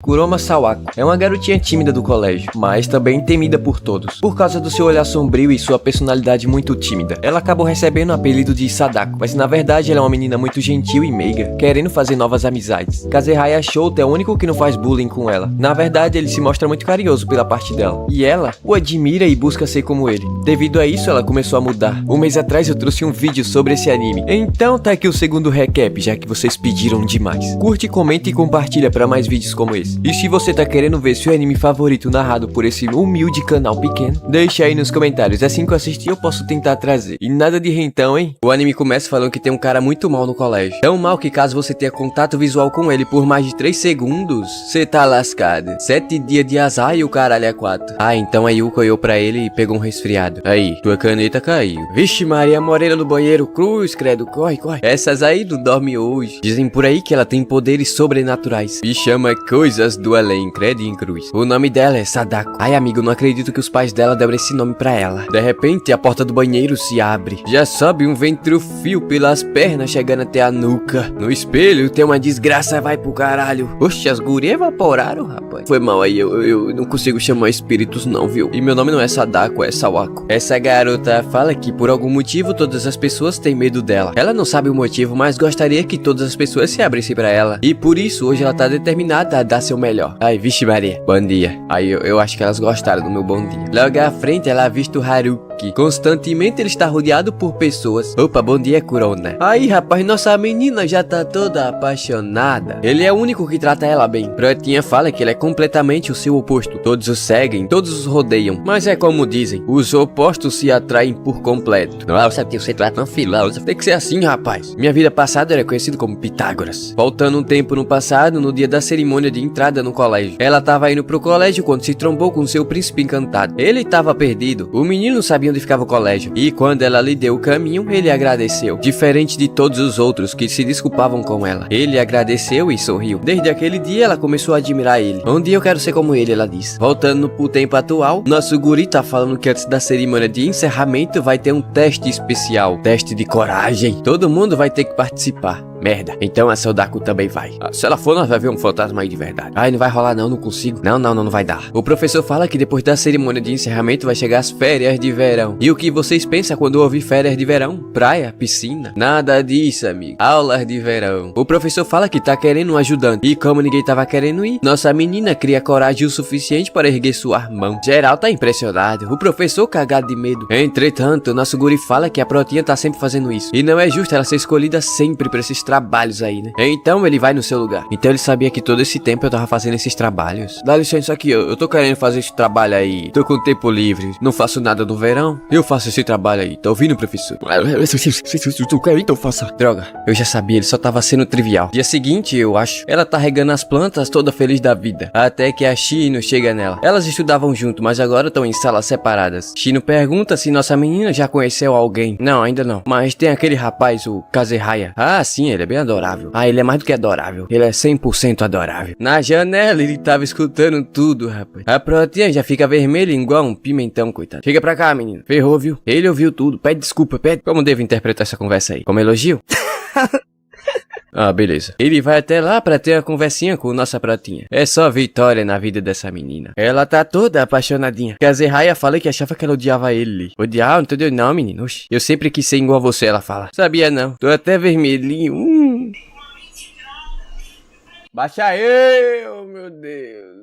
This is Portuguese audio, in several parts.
Kuroma Sawako é uma garotinha tímida do colégio, mas também temida por todos. Por causa do seu olhar sombrio e sua personalidade muito tímida, ela acabou recebendo o apelido de Sadako, mas na verdade ela é uma menina muito gentil e meiga, querendo fazer novas amizades. Kazehaya Shouta é o único que não faz bullying com ela. Na verdade, ele se mostra muito carinhoso pela parte dela, e ela o admira e busca ser como ele. Devido a isso, ela começou a mudar. Um mês atrás eu trouxe um vídeo sobre esse anime, então tá aqui o segundo recap, já que vocês pediram demais. Curte, comenta e compartilha para mais vídeos como esse. E se você tá querendo ver seu anime favorito narrado por esse humilde canal pequeno, deixa aí nos comentários, assim que eu assistir eu posso tentar trazer. E nada de rentão, hein? O anime começa falando que tem um cara muito mal no colégio. Tão mal que caso você tenha contato visual com ele por mais de 3 segundos, você tá lascado. 7 dias de azar e o caralho é 4. Ah, então a Yuko olhou pra ele e pegou um resfriado. Aí, tua caneta caiu. Vixe Maria, Moreira no banheiro, cruz, credo, corre, corre. Essas aí não dormem hoje. Dizem por aí que ela tem poderes sobrenaturais. Me chama coisas do além, credo em cruz. O nome dela é Sadako. Ai, amigo, não acredito que os pais dela deram esse nome pra ela. De repente, a porta do banheiro se abre. Já sobe um ventrofio pelas pernas, chegando até a nuca. No espelho, tem uma desgraça, vai pro caralho. Oxe, as gurias evaporaram, rapaz. Foi mal aí, eu não consigo chamar espíritos não, viu? E meu nome não é Sadako, é Sawako. Essa garota fala que por algum motivo todas as pessoas têm medo dela. Ela não sabe o motivo, mas gostaria que todas as pessoas se abrissem pra ela. E por isso, hoje ela tá determinada a dar seu melhor. Ai, vixe Maria, bom dia. Aí eu acho que elas gostaram do meu bom dia. Logo à frente ela avista o Haruki. Constantemente ele está rodeado por pessoas. Opa, bom dia, Kurona. Aí, rapaz, nossa menina já tá toda apaixonada. Ele é o único que trata ela bem. Protinha fala que ele é completamente o seu oposto. Todos o seguem, todos os rodeiam. Mas é como dizem, os opostos se atraem por completo. Nossa, você trata uma filósofa. Tem que ser assim, rapaz. Minha vida passada era conhecido como Pitágoras. Voltando um tempo no passado, no dia da cerimônia de entrada no colégio. Ela tava indo pro colégio quando se trombou com seu príncipe encantado. Ele tava perdido. O menino não sabia onde ficava o colégio. E quando ela lhe deu o caminho, ele agradeceu. Diferente de todos os outros que se desculpavam com ela. Ele agradeceu e sorriu. Desde aquele dia, ela começou a admirar ele. Um dia eu quero ser como ele, ela disse. Voltando pro tempo atual, nosso guri tá falando que antes da cerimônia de encerramento vai ter um teste especial. Teste de coragem. Todo mundo vai ter que participar. Merda, então a Sadako também vai. Se ela for, nós vai ver um fantasma aí de verdade. Ai, não vai rolar não consigo. Não vai dar. O professor fala que depois da cerimônia de encerramento vai chegar as férias de verão. E o que vocês pensam quando ouvir férias de verão? Praia? Piscina? Nada disso, amigo. Aulas de verão. O professor fala que tá querendo um ajudante. E como ninguém tava querendo ir, nossa menina cria coragem o suficiente para erguer sua mão. Geral tá impressionado. O professor cagado de medo. Entretanto, nosso guri fala que a Protinha tá sempre fazendo isso. E não é justo ela ser escolhida sempre pra esses trabalhos aí, né? Então ele vai no seu lugar. Então ele sabia que todo esse tempo eu tava fazendo esses trabalhos. Dá licença aqui, eu tô querendo fazer esse trabalho aí. Tô com tempo livre, não faço nada no verão. Eu faço esse trabalho aí, tá ouvindo, professor? Tu quer, então faça. Droga, eu já sabia, ele só tava sendo trivial. Dia seguinte, eu acho, ela tá regando as plantas toda feliz da vida. Até que a Shino chega nela. Elas estudavam junto, mas agora estão em salas separadas. Shino pergunta se nossa menina já conheceu alguém. Não, ainda não. Mas tem aquele rapaz, o Kazehaya. Ah, sim, ele é bem adorável. Ah, ele é mais do que adorável. Ele é 100% adorável. Na janela, ele tava escutando tudo, rapaz. A Protinha já fica vermelha igual um pimentão, coitado. Chega pra cá, menino. Ferrou, viu? Ele ouviu tudo. Pede desculpa, pede. Como devo interpretar essa conversa aí? Como elogio? Ah, beleza. Ele vai até lá pra ter uma conversinha com nossa Protinha. É só vitória na vida dessa menina. Ela tá toda apaixonadinha. Kazehaya fala que achava que ela odiava ele. Odiar? Não entendeu não, menino. Oxi. Eu sempre quis ser igual a você, ela fala. Sabia não. Tô até vermelhinho. Baixa aí, oh meu Deus.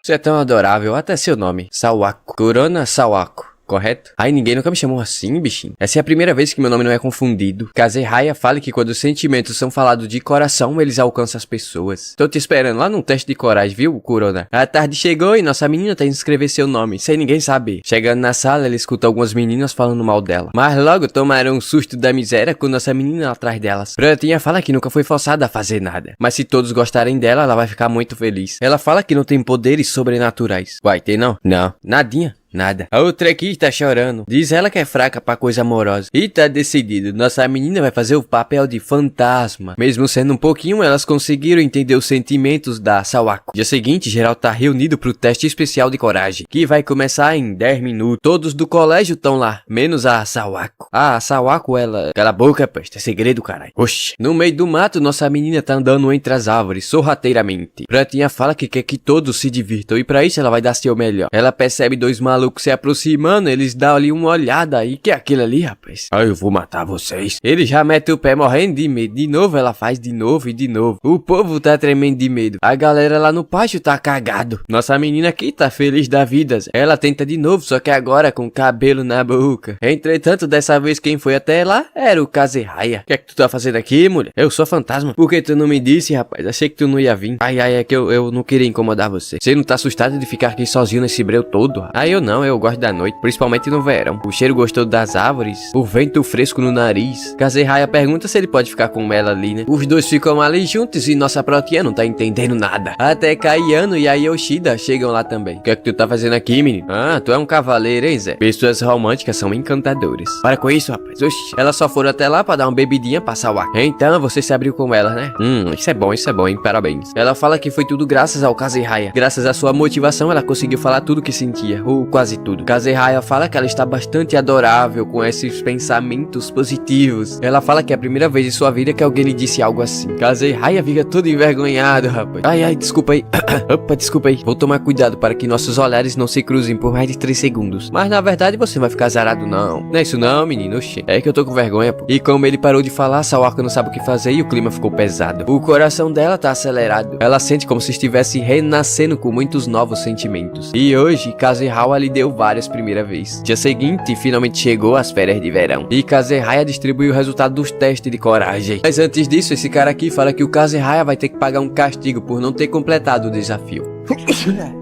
Você é tão adorável, até seu nome. Sawako. Kurona Sawako. Correto? Ai, ninguém nunca me chamou assim, bichinho. Essa é a primeira vez que meu nome não é confundido. Kazehaya fala que quando os sentimentos são falados de coração, eles alcançam as pessoas. Tô te esperando lá num teste de coragem, viu, Kurona? A tarde chegou e nossa menina tá indo escrever seu nome, sem ninguém saber. Chegando na sala, ela escuta algumas meninas falando mal dela. Mas logo tomaram um susto da miséria com nossa menina atrás delas. Protinha fala que nunca foi forçada a fazer nada. Mas se todos gostarem dela, ela vai ficar muito feliz. Ela fala que não tem poderes sobrenaturais. Vai ter não? Não. Nadinha. Nada. A outra aqui tá chorando. Diz ela que é fraca pra coisa amorosa. E tá decidido. Nossa menina vai fazer o papel de fantasma. Mesmo sendo um pouquinho, elas conseguiram entender os sentimentos da Sawako. Dia seguinte, geral tá reunido pro teste especial de coragem, que vai começar em 10 minutos. Todos do colégio estão lá, menos a Sawako. Ah, a Sawako, ela... Cala a boca, peste, é segredo, caralho. Oxi. No meio do mato, nossa menina tá andando entre as árvores, sorrateiramente. Pratinha fala que quer que todos se divirtam, e pra isso ela vai dar seu melhor. Ela percebe dois malucos se aproximando, eles dão ali uma olhada, e que é aquilo ali, rapaz? Ah, eu vou matar vocês. Ele já mete o pé morrendo de medo. De novo, ela faz de novo e de novo. O povo tá tremendo de medo. A galera lá no pátio tá cagado. Nossa menina aqui tá feliz da vida. Ela tenta de novo, só que agora com cabelo na boca. Entretanto, dessa vez quem foi até lá era o Kazehaya. O que é que tu tá fazendo aqui, mulher? Eu sou fantasma. Por que tu não me disse, rapaz? Achei que tu não ia vir. Ai, é que eu não queria incomodar você. Você não tá assustado de ficar aqui sozinho nesse breu todo? Ah, eu não, eu gosto da noite, principalmente no verão. O cheiro gostoso das árvores, o vento fresco no nariz. Kazehaya pergunta se ele pode ficar com ela ali, né? Os dois ficam ali juntos e nossa protinha não tá entendendo nada. Até Kayano e a Yoshida chegam lá também. O que é que tu tá fazendo aqui, menino? Ah, tu é um cavaleiro, hein, Zé? Pessoas românticas são encantadoras. Para com isso, rapaz. Oxi. Elas só foram até lá pra dar uma bebidinha pra Sawako. Então, você se abriu com ela, né? Isso é bom, hein? Parabéns. Ela fala que foi tudo graças ao Kazehaya. Graças à sua motivação, ela conseguiu falar tudo que sentia. Ou quase tudo. Kazehaya fala que ela está bastante adorável com esses pensamentos positivos. Ela fala que é a primeira vez em sua vida que alguém lhe disse algo assim. Kazehaya fica todo envergonhado, rapaz. Ai, desculpa aí. Opa, desculpa aí. Vou tomar cuidado para que nossos olhares não se cruzem por mais de 3 segundos. Mas na verdade você vai ficar zarado não. Não é isso não, menino. Oxê. É que eu tô com vergonha, pô. E como ele parou de falar, Sawako não sabe o que fazer e o clima ficou pesado. O coração dela tá acelerado. Ela sente como se estivesse renascendo com muitos novos sentimentos. E hoje, Kazehaya lhe deu várias primeira vez. Dia seguinte, finalmente chegou as férias de verão. E Kazehaya distribuiu o resultado dos testes de coragem. Mas antes disso, esse cara aqui fala que o Kazehaya vai ter que pagar um castigo por não ter completado o desafio.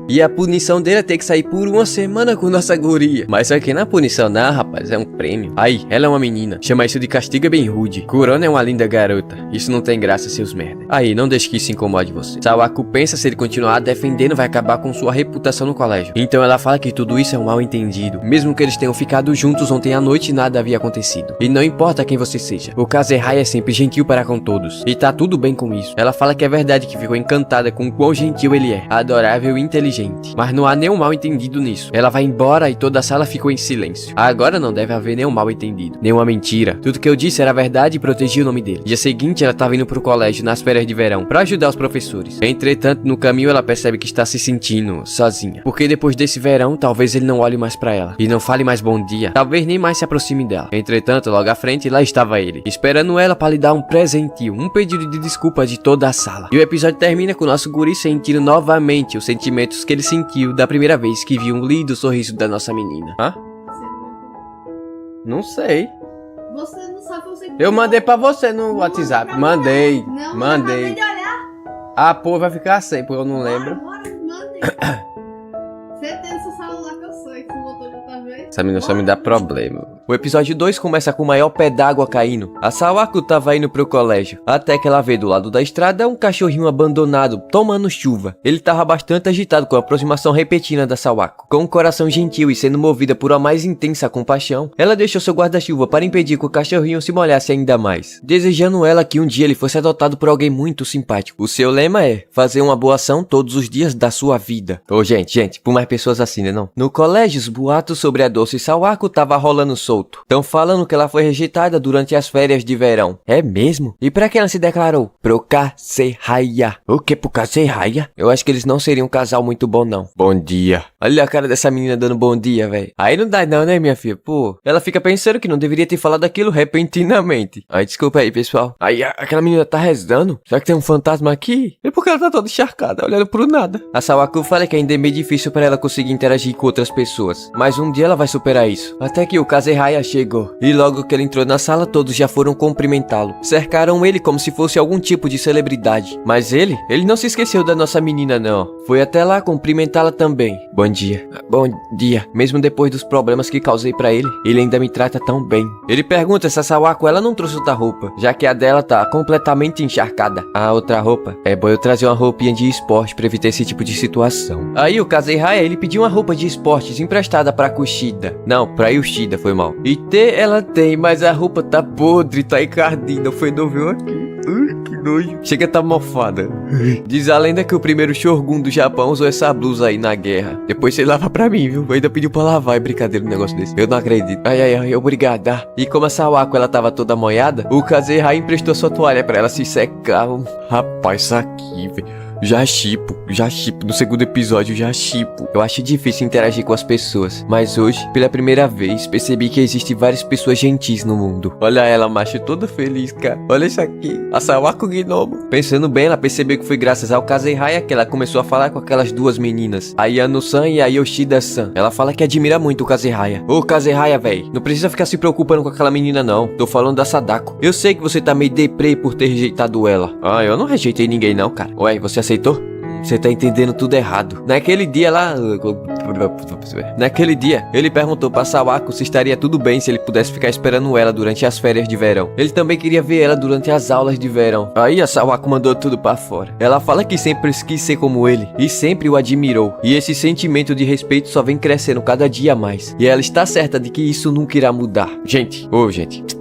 E a punição dele é ter que sair por 1 semana com nossa guria. Mas isso aqui não é punição não, rapaz, é um prêmio. Aí, ela é uma menina. Chama isso de castigo é bem rude. Kurona é uma linda garota. Isso não tem graça, seus merda. Aí, não deixe que isso incomode você. Sawako pensa se ele continuar defendendo vai acabar com sua reputação no colégio. Então ela fala que tudo isso é um mal entendido. Mesmo que eles tenham ficado juntos ontem à noite, nada havia acontecido. E não importa quem você seja. O Kazehaya é sempre gentil para com todos. E tá tudo bem com isso. Ela fala que é verdade que ficou encantada com o quão gentil ele é. Adorável e inteligente. Mas não há nenhum mal entendido nisso. Ela vai embora e toda a sala ficou em silêncio. Agora não deve haver nenhum mal entendido. Nenhuma mentira. Tudo que eu disse era verdade e protegi o nome dele. Dia seguinte ela tava indo pro colégio nas férias de verão pra ajudar os professores. Entretanto, no caminho ela percebe que está se sentindo sozinha. Porque depois desse verão, talvez ele não olhe mais pra ela. E não fale mais bom dia. Talvez nem mais se aproxime dela. Entretanto, logo à frente, lá estava ele. Esperando ela pra lhe dar um presentinho. Um pedido de desculpa de toda a sala. E o episódio termina com o nosso guri sentindo novamente os sentimentos que ele sentiu da primeira vez que viu um lindo sorriso da nossa menina. Hã? Não sei. Você não sabe você. Eu mandei pra você no WhatsApp. Mandei. Não, mandei. De olhar. Ah, pô, vai ficar sem, porque eu não lembro. Bora, mandei. Você tem seu celular que eu sei que você botou de outra vez. Essa menina só me dá problema. O episódio 2 começa com o maior pé d'água caindo. A Sawako tava indo pro colégio, até que ela vê do lado da estrada um cachorrinho abandonado, tomando chuva. Ele tava bastante agitado com a aproximação repentina da Sawako. Com um coração gentil e sendo movida por uma mais intensa compaixão, ela deixou seu guarda-chuva para impedir que o cachorrinho se molhasse ainda mais, desejando ela que um dia ele fosse adotado por alguém muito simpático. O seu lema é fazer uma boa ação todos os dias da sua vida. Ô gente, por mais pessoas assim, né não? No colégio, os boatos sobre a doce Sawako tava rolando solto. Tão falando que ela foi rejeitada durante as férias de verão. É mesmo? E pra que ela se declarou? Pro Kazehaya. O que pro Kazehaya? Eu acho que eles não seriam um casal muito bom não. Bom dia. Olha a cara dessa menina dando bom dia, velho. Aí não dá não, né, minha filha? Pô, ela fica pensando que não deveria ter falado aquilo repentinamente. Ai, desculpa aí, pessoal. Aí, aquela menina tá rezando? Será que tem um fantasma aqui? E por que ela tá toda encharcada, olhando pro nada? A Sawako fala que ainda é meio difícil pra ela conseguir interagir com outras pessoas. Mas um dia ela vai superar isso. Até que o Kazehaya Kazehaya chegou, e logo que ele entrou na sala, todos já foram cumprimentá-lo. Cercaram ele como se fosse algum tipo de celebridade. Mas ele não se esqueceu da nossa menina não. Foi até lá cumprimentá-la também. Bom dia. Bom dia. Mesmo depois dos problemas que causei pra ele ainda me trata tão bem. Ele pergunta se a Sawako ela não trouxe outra roupa, já que a dela tá completamente encharcada. A outra roupa? É bom eu trazer uma roupinha de esporte pra evitar esse tipo de situação. Aí o Kazehaya, ele pediu uma roupa de esportes emprestada pra Kushida. Não, pra Yoshida, foi mal. E ter ela tem, mas a roupa tá podre, tá encardida. Foi novo aqui. Que nojo. Chega a tá mofada. Diz a lenda que o primeiro Shogun do Japão usou essa blusa aí na guerra. Depois você lava pra mim, viu? Ainda pediu pra lavar, é brincadeira um negócio desse. Eu não acredito. Ai, obrigada. E como a Sawako ela tava toda molhada, o Kazehaya emprestou sua toalha pra ela se secar. Rapaz, isso aqui, velho. Já shippo. No segundo episódio já shippo. Eu acho difícil interagir com as pessoas, mas hoje, pela primeira vez, percebi que existem várias pessoas gentis no mundo. Olha ela, macho, toda feliz, cara. Olha isso aqui, a Sawako Gnomo. Pensando bem, ela percebeu que foi graças ao Kazehaya que ela começou a falar com aquelas duas meninas, a Yano-san e a Yoshida-san. Ela fala que admira muito o Kazehaya. Ô Kazehaya, véi, não precisa ficar se preocupando com aquela menina não. Tô falando da Sadako. Eu sei que você tá meio deprê por ter rejeitado ela. Ah, eu não rejeitei ninguém não, cara. Ué, você aceitou? Você tá entendendo tudo errado. Naquele dia, ele perguntou pra Sawako se estaria tudo bem se ele pudesse ficar esperando ela durante as férias de verão. Ele também queria ver ela durante as aulas de verão. Aí a Sawako mandou tudo pra fora. Ela fala que sempre quis ser como ele e sempre o admirou. E esse sentimento de respeito só vem crescendo cada dia mais. E ela está certa de que isso nunca irá mudar. Gente,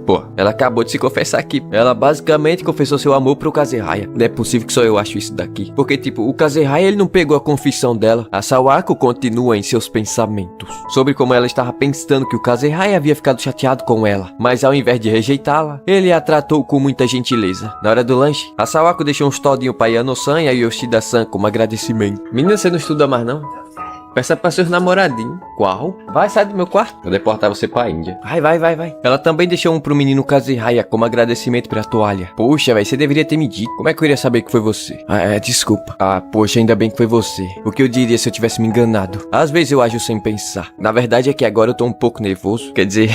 pô, ela acabou de se confessar aqui. Ela basicamente confessou seu amor pro Kazehaya. Não é possível que só eu acho isso daqui. Porque tipo, o Kazehaya ele não pegou a confissão dela. A Sawako continua em seus pensamentos sobre como ela estava pensando que o Kazehaya havia ficado chateado com ela, mas ao invés de rejeitá-la, ele a tratou com muita gentileza. Na hora do lanche, a Sawako deixou uns todinhos pra Yano-san e a Yoshida-san como agradecimento. Menina, você não estuda mais não? Peça pra seus namoradinhos. Qual? Vai, sai do meu quarto. Vou deportar você pra Índia. Vai. Ela também deixou um pro menino Kazehaya como agradecimento pela toalha. Poxa, velho, você deveria ter me dito. Como é que eu iria saber que foi você? Desculpa. Poxa, ainda bem que foi você. O que eu diria se eu tivesse me enganado? Às vezes eu ajo sem pensar. Na verdade é que agora eu tô um pouco nervoso. Quer dizer,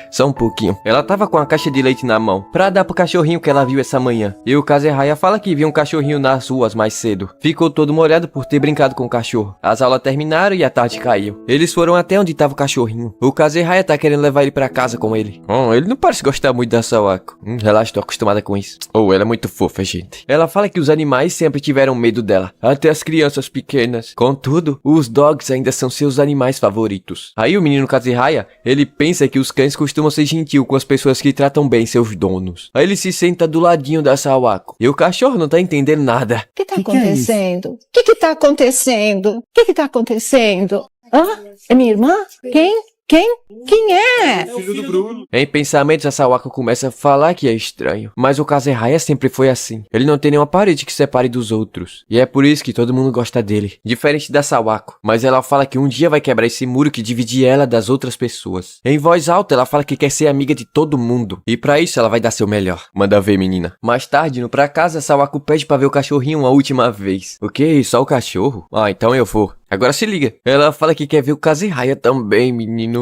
só um pouquinho. Ela tava com a caixa de leite na mão pra dar pro cachorrinho que ela viu essa manhã. E o Kazehaya fala que viu um cachorrinho nas ruas mais cedo. Ficou todo molhado por ter brincado com o cachorro. As aulas terminaram e a tarde caiu. Eles foram até onde tava o cachorrinho. O Kazehaya tá querendo levar ele pra casa com ele. Ele não parece gostar muito da Sawako. Relaxa, tô acostumada com isso. Ela é muito fofa, gente. Ela fala que os animais sempre tiveram medo dela. Até as crianças pequenas. Contudo, os dogs ainda são seus animais favoritos. Aí o menino Kazehaya, ele pensa que os cães costumam ser gentil com as pessoas que tratam bem seus donos. Aí ele se senta do ladinho da Sawako. E o cachorro não tá entendendo nada. O que tá acontecendo? O que tá acontecendo? O que tá acontecendo? É minha irmã? Quem? Quem é? Filho do Bruno. Em pensamentos, a Sawako começa a falar que é estranho. Mas o Kazehaya sempre foi assim. Ele não tem nenhuma parede que separe dos outros. E é por isso que todo mundo gosta dele. Diferente da Sawako. Mas ela fala que um dia vai quebrar esse muro que divide ela das outras pessoas. Em voz alta, ela fala que quer ser amiga de todo mundo. E pra isso, ela vai dar seu melhor. Manda ver, menina. Mais tarde, indo pra casa, a Sawako pede pra ver o cachorrinho uma última vez. O quê? Só o cachorro? Então eu vou. Agora se liga. Ela fala que quer ver o Kazehaya também, menino.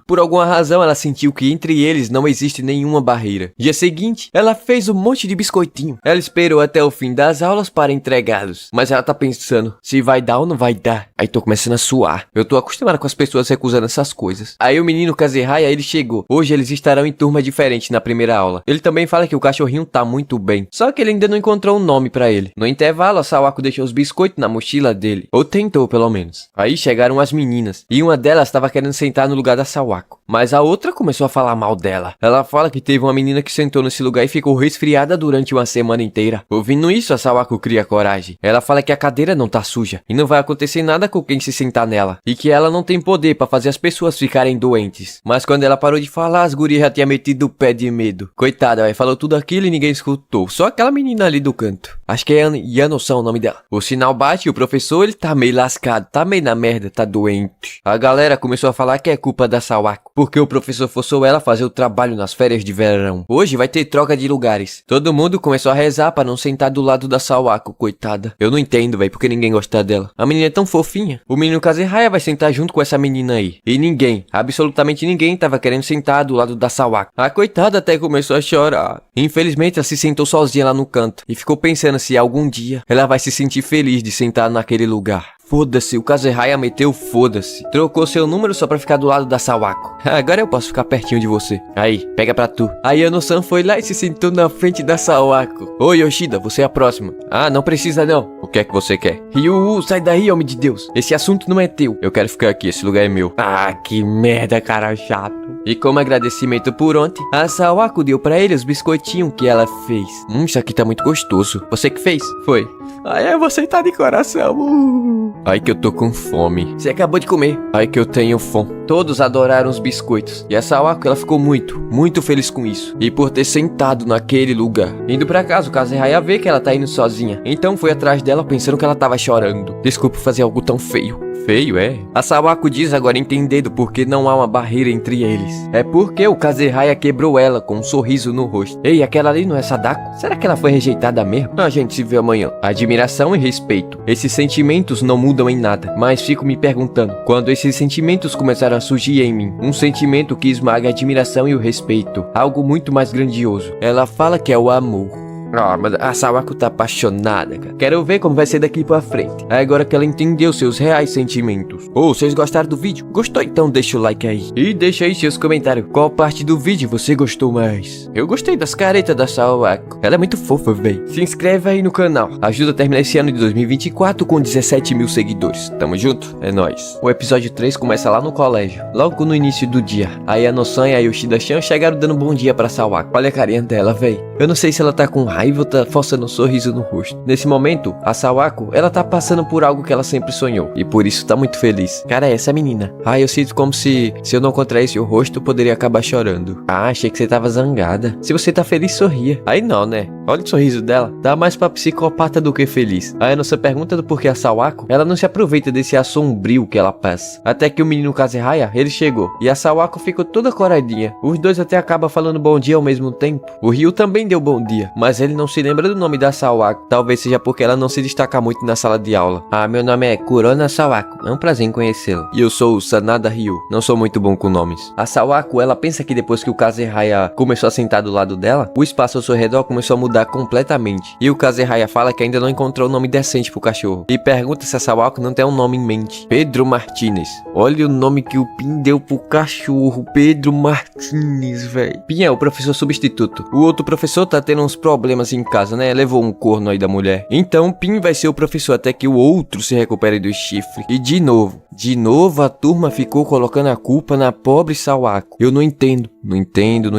Por alguma razão, ela sentiu que entre eles não existe nenhuma barreira. Dia seguinte, ela fez um monte de biscoitinho. Ela esperou até o fim das aulas para entregá-los. Mas ela tá pensando, se vai dar ou não vai dar. Aí tô começando a suar. Eu tô acostumada com as pessoas recusando essas coisas. Aí o menino Kazehaya, ele chegou. Hoje eles estarão em turma diferente na primeira aula. Ele também fala que o cachorrinho tá muito bem. Só que ele ainda não encontrou um nome pra ele. No intervalo, a Sawako deixou os biscoitos na mochila dele. Ou tentou, pelo menos. Aí chegaram as meninas. E uma delas estava querendo sentar no lugar da Sawako. Mas a outra começou a falar mal dela. Ela fala que teve uma menina que sentou nesse lugar e ficou resfriada durante uma semana inteira. Ouvindo isso, a Sawako cria coragem. Ela fala que a cadeira não tá suja. E não vai acontecer nada com quem se sentar nela. E que ela não tem poder pra fazer as pessoas ficarem doentes. Mas quando ela parou de falar, as gurias já tinham metido o pé de medo. Coitada, véi, falou tudo aquilo e ninguém escutou. Só aquela menina ali do canto. Acho que é Yano-san o nome dela. O sinal bate e o professor, ele tá meio lascado. Tá meio na merda, tá doente. A galera começou a falar que é culpa da Sawako. porque o professor forçou ela a fazer o trabalho nas férias de verão. Hoje vai ter troca de lugares. Todo mundo começou a rezar pra não sentar do lado da Sawako, coitada. Eu não entendo, véi, porque ninguém gosta dela. A menina é tão fofinha. O menino Kazehaya vai sentar junto com essa menina aí. E ninguém, absolutamente ninguém, tava querendo sentar do lado da Sawako. A coitada até começou a chorar. Infelizmente, ela se sentou sozinha lá no canto e ficou pensando se algum dia ela vai se sentir feliz de sentar naquele lugar. Foda-se, o Kazehaya meteu foda-se. Trocou seu número só pra ficar do lado da Sawako. Agora eu posso ficar pertinho de você. Aí, pega pra tu. Aí Ano-san foi lá e se sentou na frente da Sawako. Ô Yoshida, você é a próxima. Ah, não precisa não. O que é que você quer? Ryu, sai daí, homem de Deus. Esse assunto não é teu. Eu quero ficar aqui, esse lugar é meu. Ah, que merda, cara chato. E como agradecimento por ontem, a Sawako deu pra ele os biscoitinhos que ela fez. Isso aqui tá muito gostoso. Você que fez? Foi. Ai, você tá de coração. Ai que eu tô com fome. Você acabou de comer. Ai que eu tenho fome. Todos adoraram os biscoitos. E a Sawako, ela ficou muito feliz com isso. E por ter sentado naquele lugar. Indo pra casa, o Kazehaya vê que ela tá indo sozinha. Então foi atrás dela pensando que ela tava chorando. Desculpa fazer algo tão feio. Feio, é? A Sawako diz agora entendendo porque não há uma barreira entre eles. É porque o Kazehaya quebrou ela com um sorriso no rosto. Ei, aquela ali não é Sadako? Será que ela foi rejeitada mesmo? A gente se vê amanhã. Admiração e respeito. Esses sentimentos não mudam em nada, mas fico me perguntando, quando esses sentimentos começaram a surgir em mim, um sentimento que esmaga a admiração e o respeito, algo muito mais grandioso. Ela fala que é o amor. Ah, mas a Sawako tá apaixonada, cara. Quero ver como vai ser daqui pra frente. Agora que ela entendeu seus reais sentimentos. Vocês gostaram do vídeo? Gostou? Então deixa o like aí. E deixa aí seus comentários. Qual parte do vídeo você gostou mais? Eu gostei das caretas da Sawako. Ela é muito fofa, véi. Se inscreve aí no canal. Ajuda a terminar esse ano de 2024 com 17 mil seguidores. Tamo junto? É nóis. O episódio 3 começa lá no colégio. Logo no início do dia. Aí a Ano-san e a Yoshida-chan chegaram dando bom dia pra Sawako. Olha a carinha dela, véi. Eu não sei se ela tá com raiva ou tá forçando um sorriso no rosto. Nesse momento, a Sawako, ela tá passando por algo que ela sempre sonhou. E por isso tá muito feliz. Cara, é essa menina. Eu sinto como se eu não contraísse o rosto, eu poderia acabar chorando. Achei que você tava zangada. Se você tá feliz, sorria. Aí não, né? Olha o sorriso dela. Dá mais pra psicopata do que feliz. Aí a nossa pergunta do porquê a Sawako, ela não se aproveita desse ar sombrio que ela passa. Até que o menino Kazehaya, ele chegou. E a Sawako ficou toda coradinha. Os dois até acabam falando bom dia ao mesmo tempo. O Ryu também deu bom dia. Mas ele não se lembra do nome da Sawako. Talvez seja porque ela não se destaca muito na sala de aula. Meu nome é Kurona Sawako. É um prazer em conhecê-la. E eu sou o Sanada Ryu. Não sou muito bom com nomes. A Sawako, ela pensa que depois que o Kazehaya começou a sentar do lado dela, o espaço ao seu redor começou a mudar completamente. E o Kazehaya fala que ainda não encontrou um nome decente pro cachorro. E pergunta se a Sawako não tem um nome em mente. Pedro Martinez. Olha o nome que o Pin deu pro cachorro. Pedro Martinez, velho. Pin é o professor substituto. O outro professor tá tendo uns problemas em casa, né? Levou um corno aí da mulher. Então Pin vai ser o professor até que o outro se recupere do chifre. E de novo a turma ficou colocando a culpa na pobre Sawako. Eu não entendo. Não entendo.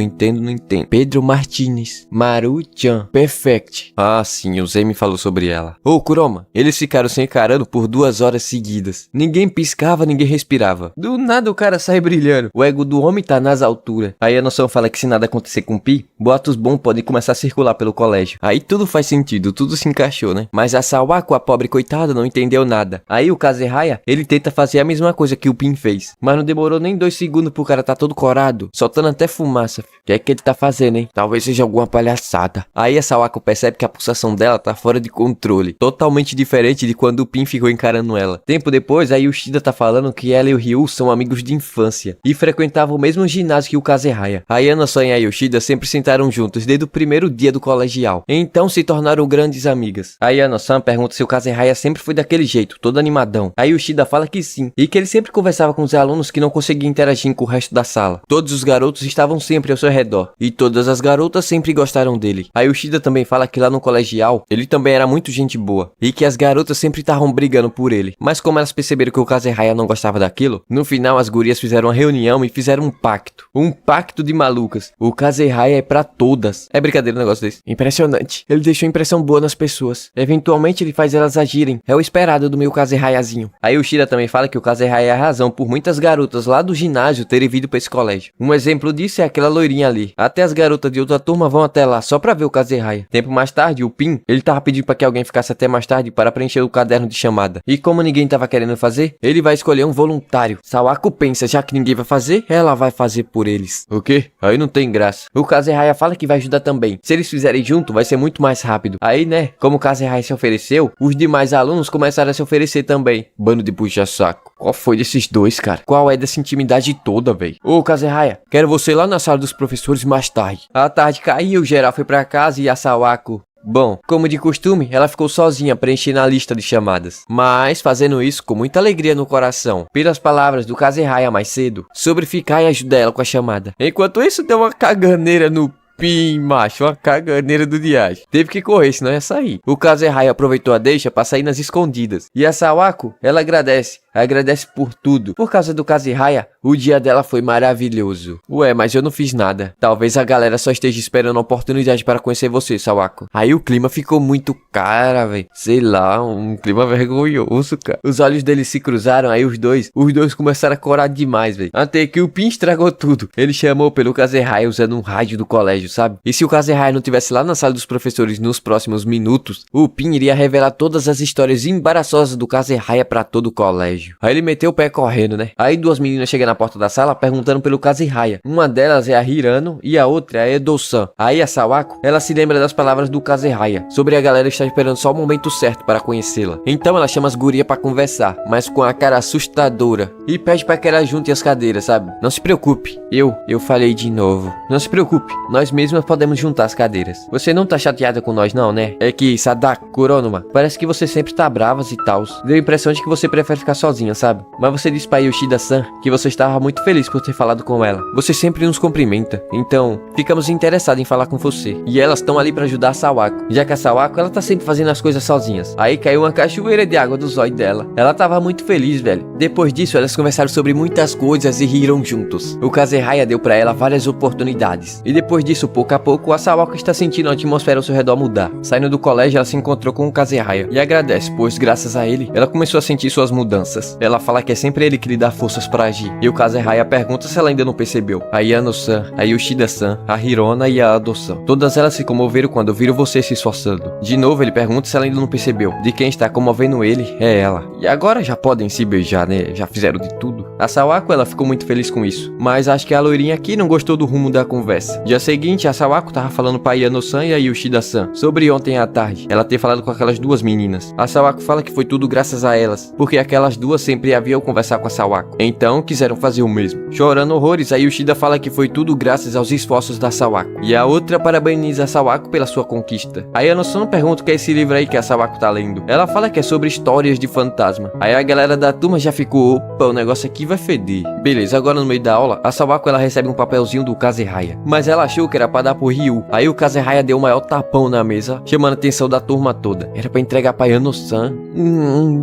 Pedro Martinez. Maru-chan. Perfect. Sim, o Zé me falou sobre ela. Kuroma, eles ficaram se encarando por 2 horas seguidas. Ninguém piscava, ninguém respirava. Do nada o cara sai brilhando. O ego do homem tá nas alturas. Aí a noção fala que se nada acontecer com Pi, boatos bons podem começar a circular pelo colégio. Aí tudo faz sentido, tudo se encaixou, né? Mas a Sawako, a pobre coitada, não entendeu nada. Aí o Kazehaya, ele tenta fazer a mesma coisa que o Pin fez. Mas não demorou nem 2 segundos pro cara tá todo corado, soltando até fumaça. O que é que ele tá fazendo, hein? Talvez seja alguma palhaçada. Aí a Sawako percebe que a pulsação dela tá fora de controle. Totalmente diferente de quando o Pin ficou encarando ela. Tempo depois, a Yoshida tá falando que ela e o Ryu são amigos de infância. E frequentavam o mesmo ginásio que o Kazehaya. A Ano-san e a Yoshida sempre sentaram juntos desde o primeiro dia do colegial. Então se tornaram grandes amigas. Aí a Ano-san pergunta se o Kazehaya sempre foi daquele jeito, todo animadão. A Yoshida fala que sim. E que ele sempre conversava com os alunos que não conseguiam interagir com o resto da sala. Todos os garotos estavam sempre ao seu redor. E todas as garotas sempre gostaram dele. A Yoshida também fala que lá no colegial, ele também era muito gente boa. E que as garotas sempre estavam brigando por ele. Mas como elas perceberam que o Kazehaya não gostava daquilo, no final as gurias fizeram uma reunião e fizeram um pacto. Um pacto de malucas. O Kazehaya é pra todas. É brincadeira um negócio desse. Impressionante. Ele deixou impressão boa nas pessoas. Eventualmente ele faz elas agirem. É o esperado do meu Kazehayazinho. A Yoshida também fala fala que o Kazehaya é a razão por muitas garotas lá do ginásio terem vindo pra esse colégio. Um exemplo disso é aquela loirinha ali. Até as garotas de outra turma vão até lá só pra ver o Kazehaya. Tempo mais tarde, o Pin, ele tava pedindo pra que alguém ficasse até mais tarde para preencher o caderno de chamada. E como ninguém tava querendo fazer, ele vai escolher um voluntário. Sawako pensa, já que ninguém vai fazer, ela vai fazer por eles. O quê? Aí não tem graça. O Kazehaya fala que vai ajudar também. Se eles fizerem junto, vai ser muito mais rápido. Aí, né, como o Kazehaya se ofereceu, os demais alunos começaram a se oferecer também. Bando de puxa-saco. Qual foi desses dois, cara? Qual é dessa intimidade toda, véi? Ô, Kazehaya, quero você lá na sala dos professores mais tarde. A tarde caiu, geral foi pra casa e a Sawako... Bom, como de costume, ela ficou sozinha preenchendo a lista de chamadas. Mas fazendo isso com muita alegria no coração, pelas palavras do Kazehaya mais cedo, sobre ficar e ajudar ela com a chamada. Enquanto isso, deu uma caganeira no Pin, macho, uma caganeira do diacho. Teve que correr, senão ia sair. O Kazehaya aproveitou a deixa pra sair nas escondidas. E a Sawako, ela agradece por tudo. Por causa do Kazehaya, o dia dela foi maravilhoso. Ué, mas eu não fiz nada. Talvez a galera só esteja esperando a oportunidade para conhecer você, Sawako. Aí o clima ficou muito cara, velho. Sei lá, um clima vergonhoso, cara. Os olhos deles se cruzaram, aí os dois começaram a corar demais, velho. Até que o Pin estragou tudo. Ele chamou pelo Kazehaya usando um rádio do colégio, sabe? E se o Kazehaya não tivesse lá na sala dos professores nos próximos minutos, o Pin iria revelar todas as histórias embaraçosas do Kazehaya pra todo o colégio. Aí ele meteu o pé correndo, né? Aí duas meninas chegam na porta da sala perguntando pelo Kazehaya. Uma delas é a Hirano e a outra é a Edo-san. Aí a Sawako, ela se lembra das palavras do Kazehaya sobre a galera estar esperando só o momento certo para conhecê-la. Então ela chama as gurias pra conversar, mas com a cara assustadora, e pede pra que elas juntem as cadeiras, sabe? Não se preocupe. Eu falei de novo. Não se preocupe, nós mesmas podemos juntar as cadeiras. Você não tá chateada com nós não, né? É que, Sadako, Kuronuma, parece que você sempre tá bravas e tals. Deu a impressão de que você prefere ficar sozinha, sabe? Mas você disse pra Yoshida-san que você estava muito feliz por ter falado com ela. Você sempre nos cumprimenta. Então, ficamos interessados em falar com você. E elas estão ali pra ajudar a Sawako. Já que a Sawako, ela tá sempre fazendo as coisas sozinhas. Aí caiu uma cachoeira de água do zóio dela. Ela tava muito feliz, velho. Depois disso, elas conversaram sobre muitas coisas e riram juntos. O Kazehaya deu pra ela várias oportunidades. E depois disso, pouco a pouco, a Sawako está sentindo a atmosfera ao seu redor mudar. Saindo do colégio, ela se encontrou com o Kazehaya e agradece, pois graças a ele, ela começou a sentir suas mudanças. Ela fala que é sempre ele que lhe dá forças pra agir. E o Kazehaya pergunta se ela ainda não percebeu. A Yano-san, a Yoshida-san, a Hirona e a Ado-san. Todas elas se comoveram quando viram você se esforçando. De novo, ele pergunta se ela ainda não percebeu. De quem está comovendo ele é ela. E agora já podem se beijar, né? Já fizeram de tudo. A Sawako, ela ficou muito feliz com isso. Mas acho que a loirinha aqui não gostou do rumo da conversa. Dia seguinte, a Sawako tava falando pra Yano-san e a Yoshida-san sobre ontem à tarde. Ela ter falado com aquelas duas meninas. A Sawako fala que foi tudo graças a elas, porque aquelas duas sempre haviam conversar com a Sawako. Então, quiseram fazer o mesmo. Chorando horrores, a Yoshida fala que foi tudo graças aos esforços da Sawako. E a outra parabeniza a Sawako pela sua conquista. A Yano-san pergunta o que é esse livro aí que a Sawako tá lendo. Ela fala que é sobre histórias de fantasma. Aí a galera da turma já ficou, opa, o negócio aqui vai feder. Beleza, agora no meio da aula, a Sawako ela recebe um papelzinho do Kazehaya. Mas ela achou que era pra dar pro Ryu. Aí o Kazehaya deu o maior tapão na mesa, chamando a atenção da turma toda. Era pra entregar pra Yano-san.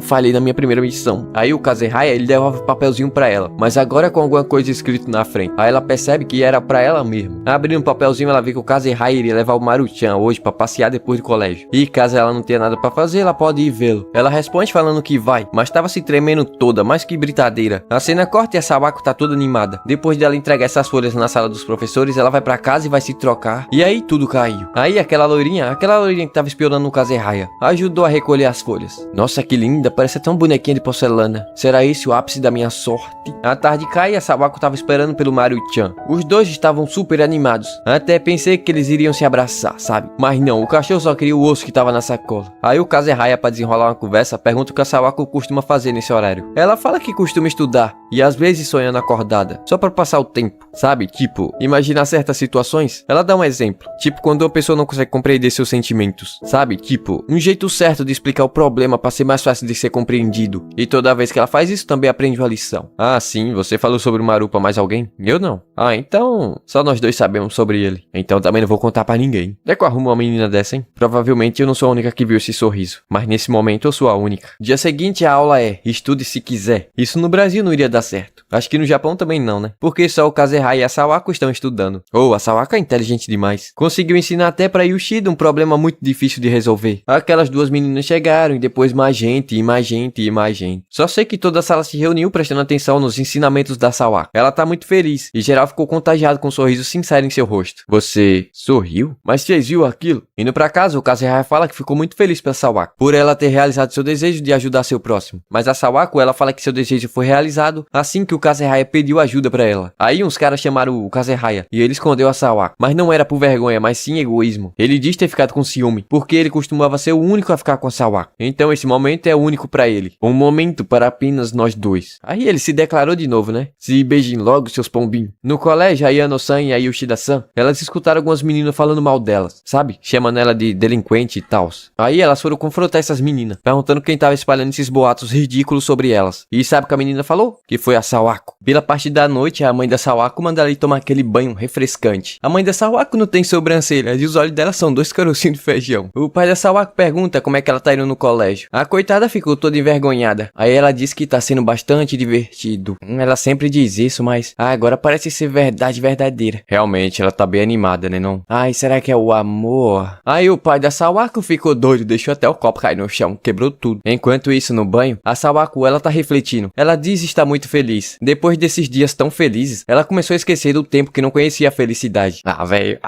Falhei na minha primeira missão. Aí o Kazehaya, ele devolve o papelzinho pra ela, mas agora com alguma coisa escrito na frente. Aí ela percebe que era pra ela mesmo. Abrindo o papelzinho, ela vê que o Kazehaya iria levar o Maru-chan hoje pra passear depois do colégio. E caso ela não tenha nada pra fazer, ela pode ir vê-lo. Ela responde falando que vai, mas tava se tremendo toda, mais que britadeira. A cena corta e a Sawako tá toda animada. Depois dela entregar essas folhas na sala dos professores, ela vai pra casa e vai se trocar. E aí tudo caiu. Aí aquela loirinha que tava espionando no Kazehaya, ajudou a recolher as folhas. Nossa, que linda, parece até um bonequinho de porcelana. Será esse o ápice da minha sorte? A tarde cai e a Sawako tava esperando pelo Maru-chan. Os dois estavam super animados. Até pensei que eles iriam se abraçar, sabe? Mas não, o cachorro só queria o osso que tava na sacola. Aí o Kazehaya, pra desenrolar uma conversa, pergunta o que a Sawako costuma fazer nesse horário. Ela fala que costuma estudar e às vezes sonhando acordada, só pra passar o tempo, sabe? Tipo, imaginar certas situações. Ela dá um exemplo, tipo quando uma pessoa não consegue compreender seus sentimentos, sabe? Tipo, um jeito certo de explicar o problema pra ser mais fácil de ser compreendido. E toda vez que ela faz isso, também aprende uma lição. Ah, sim, você falou sobre o Maru pra mais alguém? Eu não. Ah, então, só nós dois sabemos sobre ele. Então também não vou contar pra ninguém. É que eu arrumo uma menina dessa, hein? Provavelmente eu não sou a única que viu esse sorriso, mas nesse momento eu sou a única. Dia seguinte a aula é, estude se quiser. Isso no Brasil não iria dar dar certo. Acho que no Japão também não, né? Porque só o Kazehaya e a Sawako estão estudando. A Sawako é inteligente demais. Conseguiu ensinar até pra Yoshida um problema muito difícil de resolver. Aquelas duas meninas chegaram e depois mais gente, e mais gente, e mais gente. Só sei que toda a sala se reuniu prestando atenção nos ensinamentos da Sawako. Ela tá muito feliz e geral ficou contagiado com um sorriso sincero em seu rosto. Você sorriu? Mas vocês viu aquilo? Indo pra casa, o Kazehaya fala que ficou muito feliz pela Sawako, por ela ter realizado seu desejo de ajudar seu próximo. Mas a Sawako, ela fala que seu desejo foi realizado assim que o Kazehaya pediu ajuda pra ela. Aí uns caras chamaram o Kazehaya e ele escondeu a Sawako. Mas não era por vergonha, mas sim egoísmo. Ele diz ter ficado com ciúme, porque ele costumava ser o único a ficar com a Sawako. Então esse momento é único pra ele. Um momento para apenas nós dois. Aí ele se declarou de novo, né? Se beijem logo, seus pombinhos. No colégio, a Yano-san e a Yoshida-san, elas escutaram algumas meninas falando mal delas, sabe? Chamando ela de delinquente e tal. Aí elas foram confrontar essas meninas, perguntando quem tava espalhando esses boatos ridículos sobre elas. E sabe o que a menina falou? Que foi a Sawako. Pela parte da noite, a mãe da Sawako manda ela ir tomar aquele banho refrescante. A mãe da Sawako não tem sobrancelhas e os olhos dela são 2 carocinhos de feijão. O pai da Sawako pergunta como é que ela tá indo no colégio. A coitada ficou toda envergonhada. Aí ela diz que tá sendo bastante divertido. Ela sempre diz isso, mas agora parece ser verdade verdadeira. Realmente, ela tá bem animada, né não? Ai, será que é o amor? Aí o pai da Sawako ficou doido, deixou até o copo cair no chão, quebrou tudo. Enquanto isso, no banho, a Sawako, ela tá refletindo. Ela diz estar muito feliz. Depois desses dias tão felizes, ela começou a esquecer do tempo que não conhecia a felicidade. Velho.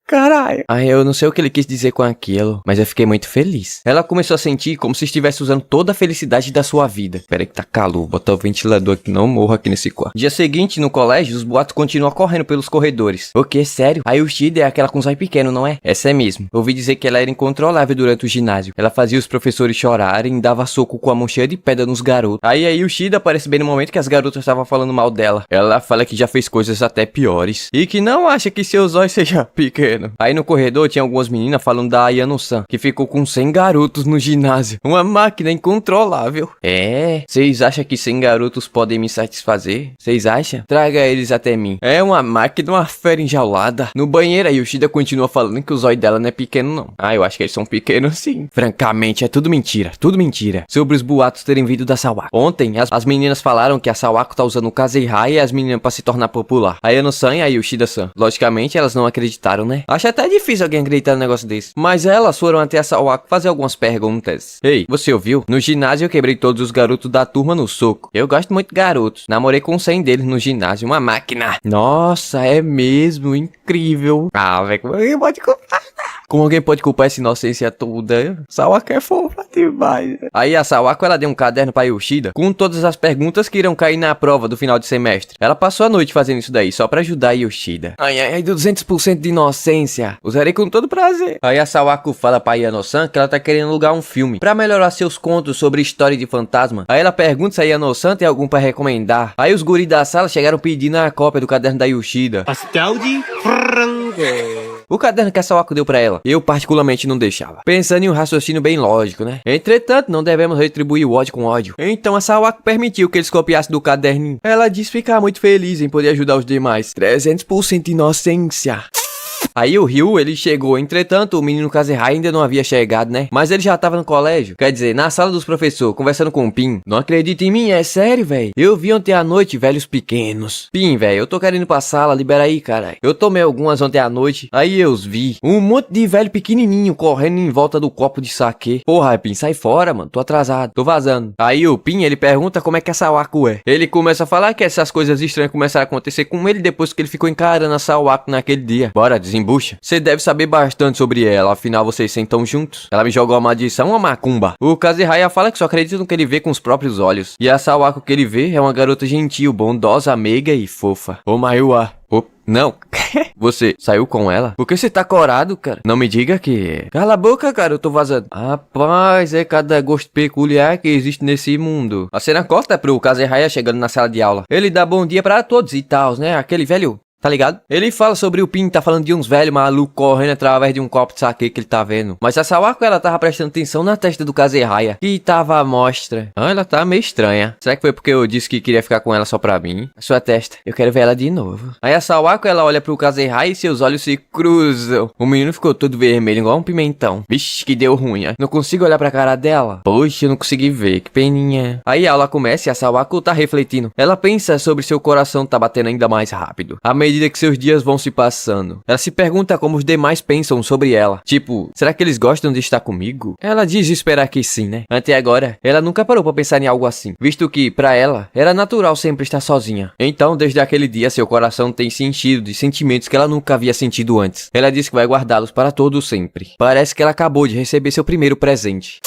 Caralho. Eu não sei o que ele quis dizer com aquilo, mas eu fiquei muito feliz. Ela começou a sentir como se estivesse usando toda a felicidade da sua vida. Pera aí que tá calor, botar o ventilador aqui, não morro aqui nesse quarto. Dia seguinte, no colégio, os boatos continuam correndo pelos corredores. O que? Sério? A Yoshida é aquela com zóio pequeno, não é? Essa é mesmo. Ouvi dizer que ela era incontrolável durante o ginásio. Ela fazia os professores chorarem, dava soco com a mão cheia de pedra nos garotos. Aí a Yoshida aparece bem no momento que as garotas estavam falando mal dela. Ela fala que já fez coisas até piores. E que não acha que seu zóio seja pequeno. Aí no corredor tinha algumas meninas falando da Ayano-san, que ficou com 100 garotos no ginásio. Uma máquina incontrolável. Vocês acham que 100 garotos podem me satisfazer? Vocês acham? Traga eles até mim. É uma máquina, uma fera enjaulada. No banheiro a Yoshida continua falando que o zóio dela não é pequeno não. Eu acho que eles são pequenos sim. Francamente, é tudo mentira. Tudo mentira. Sobre os boatos terem vindo da Sawako. Ontem, as meninas falaram que a Sawako tá usando o Kazehaya e as meninas pra se tornar popular. A Ayano-san e a Yoshida-san. Logicamente, elas não acreditaram, né? Acho até difícil alguém acreditar num negócio desse. Mas elas foram até a Sawako fazer algumas perguntas. Ei, você ouviu? No ginásio eu quebrei todos os garotos da turma no soco. Eu gosto muito de garotos. Namorei com 100 deles no ginásio. Uma máquina. Nossa, é mesmo incrível. Velho, como alguém pode culpar? Como alguém pode culpar essa inocência toda? Sawako é fofa demais. Aí a Sawako, ela deu um caderno pra Yoshida com todas as perguntas que irão cair na prova do final de semestre. Ela passou a noite fazendo isso daí, só pra ajudar a Yoshida. 200% de inocência. Usarei com todo prazer. Aí a Sawako fala pra Yano-san que ela tá querendo alugar um filme pra melhorar seus contos sobre história de fantasma. Aí ela pergunta se a Yano-san tem algum pra recomendar. Aí os guris da sala chegaram pedindo a cópia do caderno da Yoshida. Pastel de frango. O caderno que a Sawako deu pra ela, eu particularmente não deixava. Pensando em um raciocínio bem lógico, né? Entretanto, não devemos retribuir o ódio com ódio. Então a Sawako permitiu que eles copiassem do caderninho. Ela disse ficar muito feliz em poder ajudar os demais. 300% de inocência. Aí o Ryu, ele chegou, entretanto, o menino Kazehaya ainda não havia chegado, né? Mas ele já tava no colégio, quer dizer, na sala dos professores, conversando com o Pin. Não acredita em mim? É sério, velho? Eu vi ontem à noite velhos pequenos. Pin, velho, eu tô querendo ir pra sala, libera aí, caralho. Eu tomei algumas ontem à noite, aí eu os vi. Um monte de velho pequenininho correndo em volta do copo de saquê. Porra, Pin, sai fora, mano, tô atrasado, tô vazando. Aí o Pin, ele pergunta como é que a Sawako é. Ele começa a falar que essas coisas estranhas começaram a acontecer com ele depois que ele ficou encarando a Sawako naquele dia. Bora, desembucha. Você deve saber bastante sobre ela, afinal vocês sentam juntos. Ela me jogou uma maldição, uma macumba. O Kazehaya fala que só acredita no que ele vê com os próprios olhos. E a Sawako que ele vê é uma garota gentil, bondosa, meiga e fofa. Maiua. Não. Você saiu com ela? Por que você tá corado, cara? Não me diga que... Cala a boca, cara, eu tô vazando. Rapaz, é cada gosto peculiar que existe nesse mundo. A cena corta pro Kazehaya chegando na sala de aula. Ele dá bom dia pra todos e tal, né? Aquele velho Tá ligado? Ele fala sobre o Pin tá falando de uns velhos malucos correndo através de um copo de saque que ele tá vendo. Mas a Sawako, ela tava prestando atenção na testa do Kazehaya, que tava à mostra. Ah, ela tá meio estranha. Será que foi porque eu disse que queria ficar com ela só pra mim? A sua testa, eu quero ver ela de novo. Aí a Sawako, ela olha pro Kazehaya e seus olhos se cruzam. O menino ficou todo vermelho, igual um pimentão. Vixe, que deu ruim. Não consigo olhar pra cara dela. Poxa, eu não consegui ver, que peninha. Aí a aula começa e a Sawako tá refletindo. Ela pensa sobre seu coração tá batendo ainda mais rápido à medida que seus dias vão se passando. Ela se pergunta como os demais pensam sobre ela. Tipo, será que eles gostam de estar comigo? Ela diz esperar que sim, né? Até agora, ela nunca parou pra pensar em algo assim, visto que, pra ela, era natural sempre estar sozinha. Então, desde aquele dia, seu coração tem se enchido de sentimentos que ela nunca havia sentido antes. Ela diz que vai guardá-los para todo sempre. Parece que ela acabou de receber seu primeiro presente.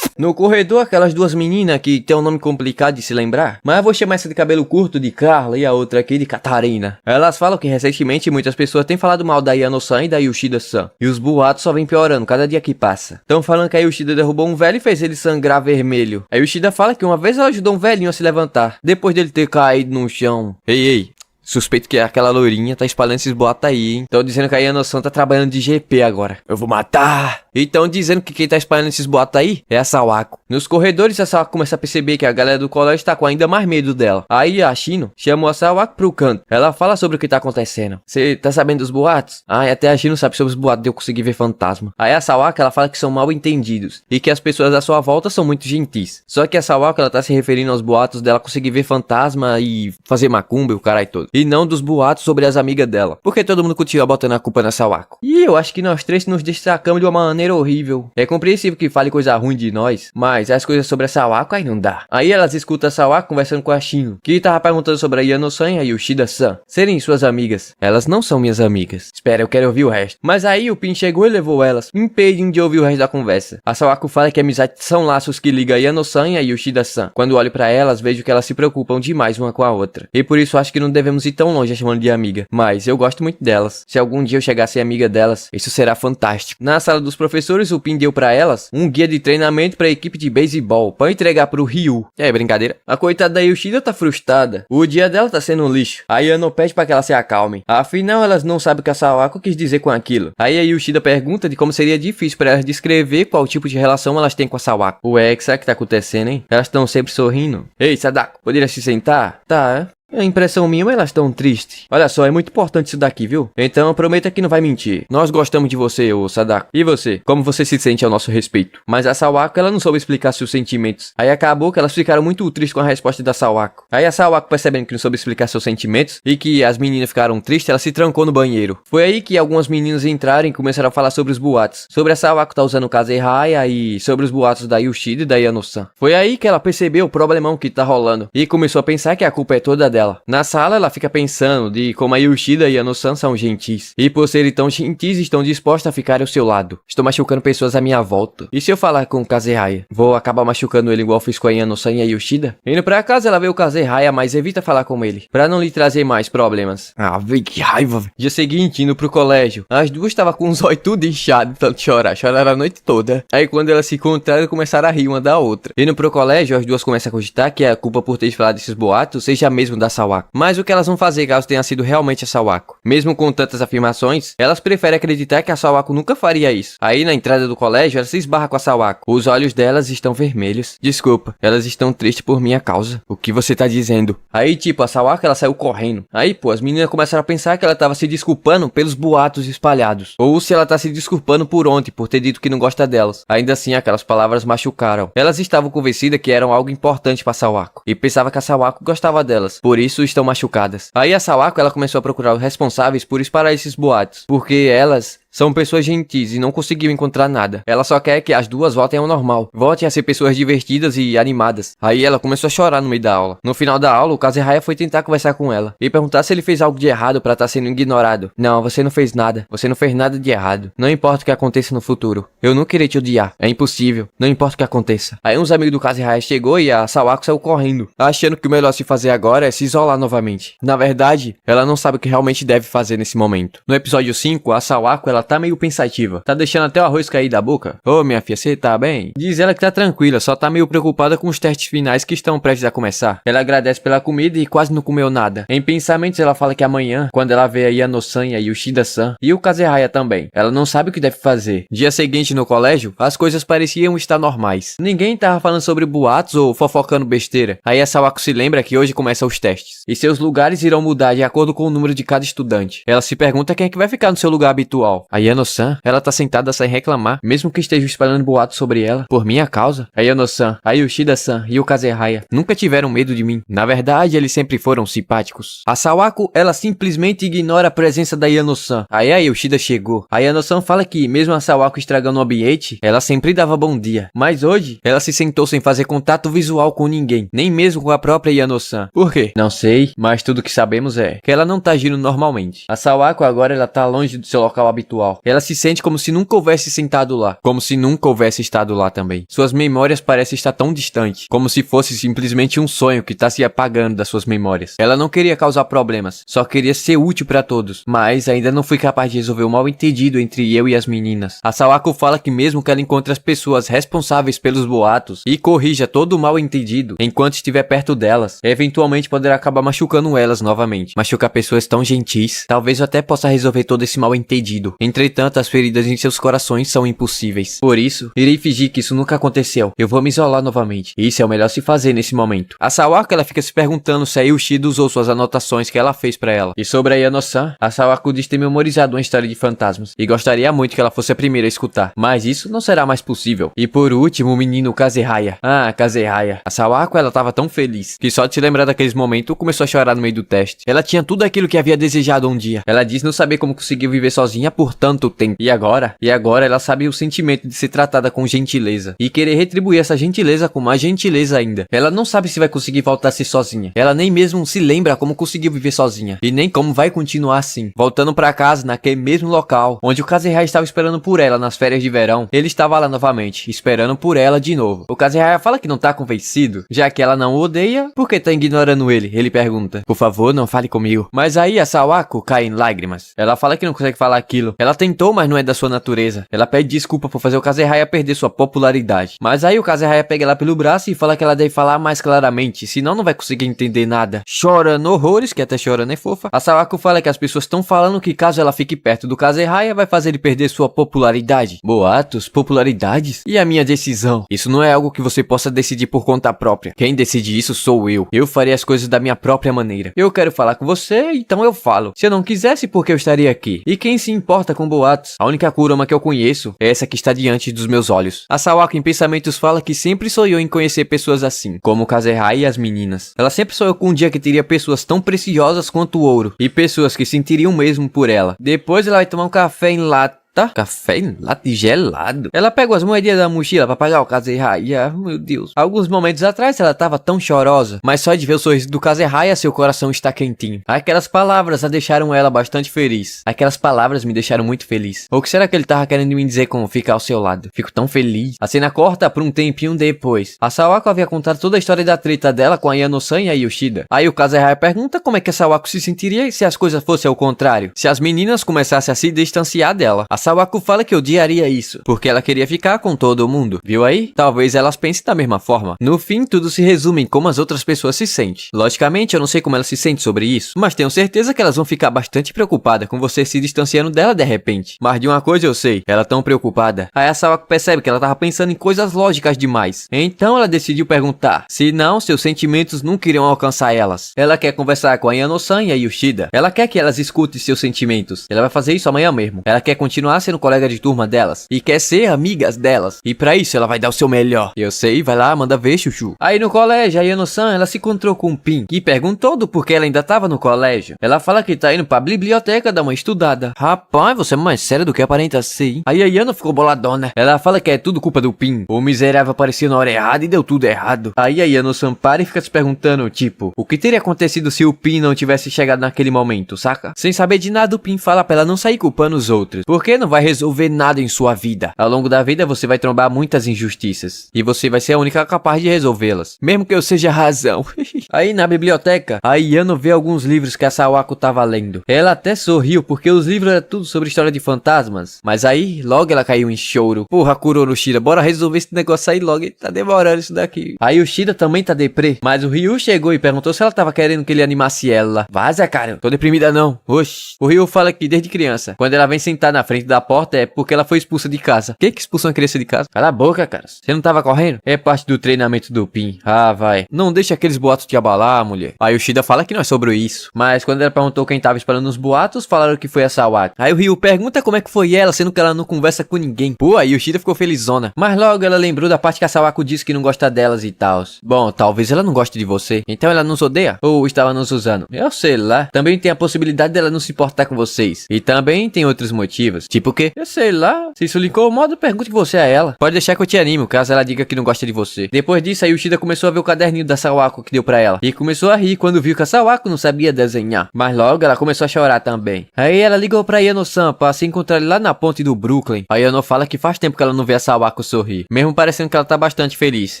No corredor, aquelas duas meninas que tem um nome complicado de se lembrar, mas eu vou chamar essa de cabelo curto de Carla e a outra aqui de Catarina. Elas falam que recentemente muitas pessoas têm falado mal da Yano-san e da Yoshida-san, e os boatos só vêm piorando cada dia que passa. Estão falando que a Yoshida derrubou um velho e fez ele sangrar vermelho. A Yoshida fala que uma vez ela ajudou um velhinho a se levantar, depois dele ter caído no chão. Ei, suspeito que aquela loirinha tá espalhando esses boatos aí, hein? Tão dizendo que a Yano-san tá trabalhando de GP agora. Eu vou matar! E tão dizendo que quem tá espalhando esses boatos aí é a Sawako. Nos corredores, a Sawako começa a perceber que a galera do colégio tá com ainda mais medo dela. Aí a Shino chamou a Sawako pro canto. Ela fala sobre o que tá acontecendo. Você tá sabendo dos boatos? Ah, e até a Shino sabe sobre os boatos de eu conseguir ver fantasma. Aí a Sawako, ela fala que são mal entendidos e que as pessoas à sua volta são muito gentis. Só que a Sawako, ela tá se referindo aos boatos dela conseguir ver fantasma e fazer macumba e o caralho todo. E não dos boatos sobre as amigas dela. Porque todo mundo continua botando a culpa na Sawako. E eu acho que nós três nos destacamos de uma maneira horrível. É compreensível que fale coisa ruim de nós, mas as coisas sobre a Sawako aí não dá. Aí elas escutam a Sawako conversando com a Shino, que tava perguntando sobre a Yano-san e a Yoshida-san serem suas amigas. Elas não são minhas amigas. Espera, eu quero ouvir o resto. Mas aí o Pin chegou e levou elas, impedindo de ouvir o resto da conversa. A Sawako fala que a amizade são laços que ligam a Yano-san e a Yoshida-san. Quando olho pra elas, vejo que elas se preocupam demais uma com a outra. E por isso acho que não devemos ir tão longe chamando de amiga. Mas eu gosto muito delas. Se algum dia eu chegar a ser amiga delas, isso será fantástico. Na sala dos professores, o Pin deu pra elas um guia de treinamento pra equipe de beisebol pra entregar pro Ryu. É brincadeira. A coitada da Yoshida tá frustrada. O dia dela tá sendo um lixo. A Yano pede pra que ela se acalme. Afinal, elas não sabem o que a Sawako quis dizer com aquilo. Aí a Yoshida pergunta de como seria difícil pra elas descrever qual tipo de relação elas têm com a Sawako. Ué, que será que tá acontecendo, hein? Elas estão sempre sorrindo. Ei, Sadako, poderia se sentar? Tá, é impressão minha, mas elas estão tristes. Olha só, é muito importante isso daqui, viu? Então prometa que não vai mentir. Nós gostamos de você, ô Sadako. E você? Como você se sente ao nosso respeito? Mas a Sawako, ela não soube explicar seus sentimentos. Aí acabou que elas ficaram muito tristes com a resposta da Sawako. Aí a Sawako, percebendo que não soube explicar seus sentimentos e que as meninas ficaram tristes, ela se trancou no banheiro. Foi aí que algumas meninas entraram e começaram a falar sobre os boatos. Sobre a Sawako tá usando o Kazehaya e sobre os boatos da Yoshida e da Yano-san. Foi aí que ela percebeu o problemão que tá rolando e começou a pensar que a culpa é toda dela. Na sala, ela fica pensando de como a Yoshida e a Yano-san são gentis. E por serem tão gentis, estão dispostos a ficar ao seu lado. Estou machucando pessoas à minha volta. E se eu falar com o Kazehaya? Vou acabar machucando ele igual fiz com a Yano-san e a Yoshida? Indo pra casa, ela vê o Kazehaya, mas evita falar com ele, pra não lhe trazer mais problemas. Ah, véi, que raiva, véi. Dia seguinte, indo pro colégio, as duas estavam com os olhos tudo inchado, tanto chorar. Choraram a noite toda. Aí quando elas se encontraram, começaram a rir uma da outra. Indo pro colégio, as duas começam a cogitar que a culpa por ter falado desses boatos seja mesmo da Sawako. Mas o que elas vão fazer caso tenha sido realmente a Sawako? Mesmo com tantas afirmações, elas preferem acreditar que a Sawako nunca faria isso. Aí na entrada do colégio, ela se esbarra com a Sawako. Os olhos delas estão vermelhos. Desculpa, elas estão tristes por minha causa. O que você tá dizendo? Aí tipo, a Sawako, ela saiu correndo. Aí pô, as meninas começaram a pensar que ela tava se desculpando pelos boatos espalhados. Ou se ela tá se desculpando por ontem, por ter dito que não gosta delas. Ainda assim, aquelas palavras machucaram. Elas estavam convencidas que eram algo importante pra Sawako. E pensava que a Sawako gostava delas. Por isso estão machucadas. Aí a Sawako, ela começou a procurar os responsáveis por espalhar esses boatos, porque elas são pessoas gentis e não conseguiu encontrar nada. Ela só quer que as duas voltem ao normal. Voltem a ser pessoas divertidas e animadas. Aí ela começou a chorar no meio da aula. No final da aula, o Kazehaya foi tentar conversar com ela e perguntar se ele fez algo de errado pra estar sendo ignorado. Não, você não fez nada. Você não fez nada de errado. Não importa o que aconteça no futuro. Eu não queria te odiar. É impossível. Não importa o que aconteça. Aí uns amigos do Kazehaya chegou e a Sawako saiu correndo, achando que o melhor a se fazer agora é se isolar novamente. Na verdade, ela não sabe o que realmente deve fazer nesse momento. No episódio 5, a Sawako, ela ela tá meio pensativa. Tá deixando até o arroz cair da boca. Ô, minha filha, você tá bem? Diz ela que tá tranquila, só tá meio preocupada com os testes finais que estão prestes a começar. Ela agradece pela comida e quase não comeu nada. Em pensamentos, ela fala que amanhã, quando ela vê a Yano-san e a Yoshida-san, e o Kazehaya também, ela não sabe o que deve fazer. Dia seguinte no colégio, as coisas pareciam estar normais. Ninguém tava falando sobre boatos ou fofocando besteira. Aí a Sawako se lembra que hoje começam os testes. E seus lugares irão mudar de acordo com o número de cada estudante. Ela se pergunta quem é que vai ficar no seu lugar habitual. A Yano-san, ela tá sentada sem reclamar, mesmo que esteja espalhando boatos sobre ela, por minha causa. A Yano-san, a Yoshida-san e o Kazehaya nunca tiveram medo de mim. Na verdade, eles sempre foram simpáticos. A Sawako, ela simplesmente ignora a presença da Yano-san. Aí a Yoshida chegou. A Yano-san fala que, mesmo a Sawako estragando o ambiente, ela sempre dava bom dia. Mas hoje, ela se sentou sem fazer contato visual com ninguém, nem mesmo com a própria Yano-san. Por quê? Não sei, mas tudo que sabemos é que ela não tá agindo normalmente. A Sawako agora ela tá longe do seu local habitual. Ela se sente como se nunca houvesse sentado lá, como se nunca houvesse estado lá também. Suas memórias parecem estar tão distantes, como se fosse simplesmente um sonho que tá se apagando das suas memórias. Ela não queria causar problemas, só queria ser útil pra todos, mas ainda não fui capaz de resolver o mal-entendido entre eu e as meninas. A Sawako fala que mesmo que ela encontre as pessoas responsáveis pelos boatos e corrija todo o mal-entendido enquanto estiver perto delas, eventualmente poderá acabar machucando elas novamente. Machucar pessoas tão gentis, talvez eu até possa resolver todo esse mal-entendido. Entretanto, as feridas em seus corações são impossíveis. Por isso, irei fingir que isso nunca aconteceu. Eu vou me isolar novamente. Isso é o melhor se fazer nesse momento. A Sawako, ela fica se perguntando se a Yoshida usou suas anotações que ela fez pra ela. E sobre a Yano-san, a Sawako diz ter memorizado uma história de fantasmas e gostaria muito que ela fosse a primeira a escutar. Mas isso não será mais possível. E por último, o menino Kazehaya. Ah, Kazehaya. A Sawako, ela tava tão feliz que só de se lembrar daqueles momentos começou a chorar no meio do teste. Ela tinha tudo aquilo que havia desejado um dia. Ela diz não saber como conseguiu viver sozinha por tanto tempo. E agora ela sabe o sentimento de ser tratada com gentileza e querer retribuir essa gentileza com mais gentileza ainda. Ela não sabe se vai conseguir voltar a ser sozinha. Ela nem mesmo se lembra como conseguiu viver sozinha e nem como vai continuar assim. Voltando pra casa, naquele mesmo local onde o Kazehaya estava esperando por ela nas férias de verão, ele estava lá novamente, esperando por ela de novo. O Kazehaya fala que não tá convencido, já que ela não o odeia, por que tá ignorando ele? Ele pergunta. Por favor, não fale comigo. Mas aí a Sawako cai em lágrimas. Ela fala que não consegue falar aquilo. Ela tentou, mas não é da sua natureza. Ela pede desculpa por fazer o Kazehaya perder sua popularidade. Mas aí o Kazehaya pega ela pelo braço e fala que ela deve falar mais claramente, senão não vai conseguir entender nada. Chorando horrores, que até chorando é fofa. A Sawako fala que as pessoas estão falando que caso ela fique perto do Kazehaya, vai fazer ele perder sua popularidade. Boatos? Popularidades? E a minha decisão? Isso não é algo que você possa decidir por conta própria. Quem decide isso sou eu. Eu farei as coisas da minha própria maneira. Eu quero falar com você, então eu falo. Se eu não quisesse, por que eu estaria aqui? E quem se importa com boatos? A única Kurama que eu conheço é essa que está diante dos meus olhos. A Sawako em pensamentos fala que sempre sonhou em conhecer pessoas assim, como o Kazehaya e as meninas. Ela sempre sonhou com um dia que teria pessoas tão preciosas quanto o ouro, e pessoas que sentiriam o mesmo por ela. Depois ela vai tomar um café em lata. Café em lata gelado. Ela pega as moedinhas da mochila pra pagar o Kazehaya. Meu Deus. Alguns momentos atrás ela tava tão chorosa, mas só de ver o sorriso do Kazehaya seu coração está quentinho. Aquelas palavras a deixaram ela bastante feliz. Aquelas palavras me deixaram muito feliz. Ou o que será que ele tava querendo me dizer com ficar ao seu lado? Fico tão feliz. A cena corta por um tempinho depois. A Sawako havia contado toda a história da treta dela com a Yano-san e a Yoshida. Aí o Kazehaya pergunta como é que a Sawako se sentiria se as coisas fossem ao contrário. Se as meninas começassem a se distanciar dela. A Sawako fala que odiaria isso, porque ela queria ficar com todo mundo. Viu aí? Talvez elas pensem da mesma forma. No fim, tudo se resume em como as outras pessoas se sentem. Logicamente, eu não sei como elas se sentem sobre isso, mas tenho certeza que elas vão ficar bastante preocupadas com você se distanciando dela de repente. Mas de uma coisa eu sei, ela tão preocupada. Aí a Sawako percebe que ela tava pensando em coisas lógicas demais. Então ela decidiu perguntar, se não, seus sentimentos nunca iriam alcançar elas. Ela quer conversar com a Yano-san e a Yoshida. Ela quer que elas escutem seus sentimentos. Ela vai fazer isso amanhã mesmo. Ela quer continuar sendo colega de turma delas e quer ser amigas delas. E pra isso ela vai dar o seu melhor. Eu sei, vai lá, manda ver, chuchu. Aí no colégio, a Yano-san, ela se encontrou com o Pin e perguntou do porquê ela ainda tava no colégio. Ela fala que tá indo pra biblioteca dar uma estudada. Rapaz, você é mais sério do que aparenta ser, hein? Aí a Yano ficou boladona. Ela fala que é tudo culpa do Pin. O miserável apareceu na hora errada e deu tudo errado. Aí a Yano-san para e fica se perguntando, tipo, o que teria acontecido se o Pin não tivesse chegado naquele momento, saca? Sem saber de nada, o Pin fala pra ela não sair culpando os outros. Porque não vai resolver nada em sua vida. Ao longo da vida você vai trombar muitas injustiças. E você vai ser a única capaz de resolvê-las. Mesmo que eu seja a razão. Aí na biblioteca, a Yano vê alguns livros que a Sawako tava lendo. Ela até sorriu porque os livros eram tudo sobre história de fantasmas. Mas aí, logo ela caiu em choro. Porra, Kuroro Shida, bora resolver esse negócio aí logo. Tá demorando isso daqui. Aí o Shida também tá deprê. Mas o Ryu chegou e perguntou se ela tava querendo que ele animasse ela. Vaza, cara. Tô deprimida não. Oxi. O Ryu fala que desde criança, quando ela vem sentar na frente da porta é porque ela foi expulsa de casa. Que expulsou uma criança de casa? Cala a boca, cara. Você não tava correndo? É parte do treinamento do Pin. Ah, vai. Não deixa aqueles boatos te abalar, mulher. Aí o Shida fala que não é sobre isso. Mas quando ela perguntou quem tava espalhando os boatos, falaram que foi a Sawako. Aí o Ryu pergunta como é que foi ela, sendo que ela não conversa com ninguém. Pô, aí o Shida ficou felizona. Mas logo ela lembrou da parte que a Sawako disse que não gosta delas e tal. Bom, talvez ela não goste de você. Então ela nos odeia? Ou estava nos usando? Eu sei lá. Também tem a possibilidade dela não se importar com vocês. E também tem outros motivos. Tipo o quê? Eu sei lá. Se isso lhe incomoda, pergunte você a ela. Pode deixar que eu te animo, caso ela diga que não gosta de você. Depois disso, aí o Shida começou a ver o caderninho da Sawako que deu pra ela. E começou a rir quando viu que a Sawako não sabia desenhar. Mas logo ela começou a chorar também. Aí ela ligou pra Yano-san pra se encontrar lá na ponte do Brooklyn. A Yano fala que faz tempo que ela não vê a Sawako sorrir. Mesmo parecendo que ela tá bastante feliz.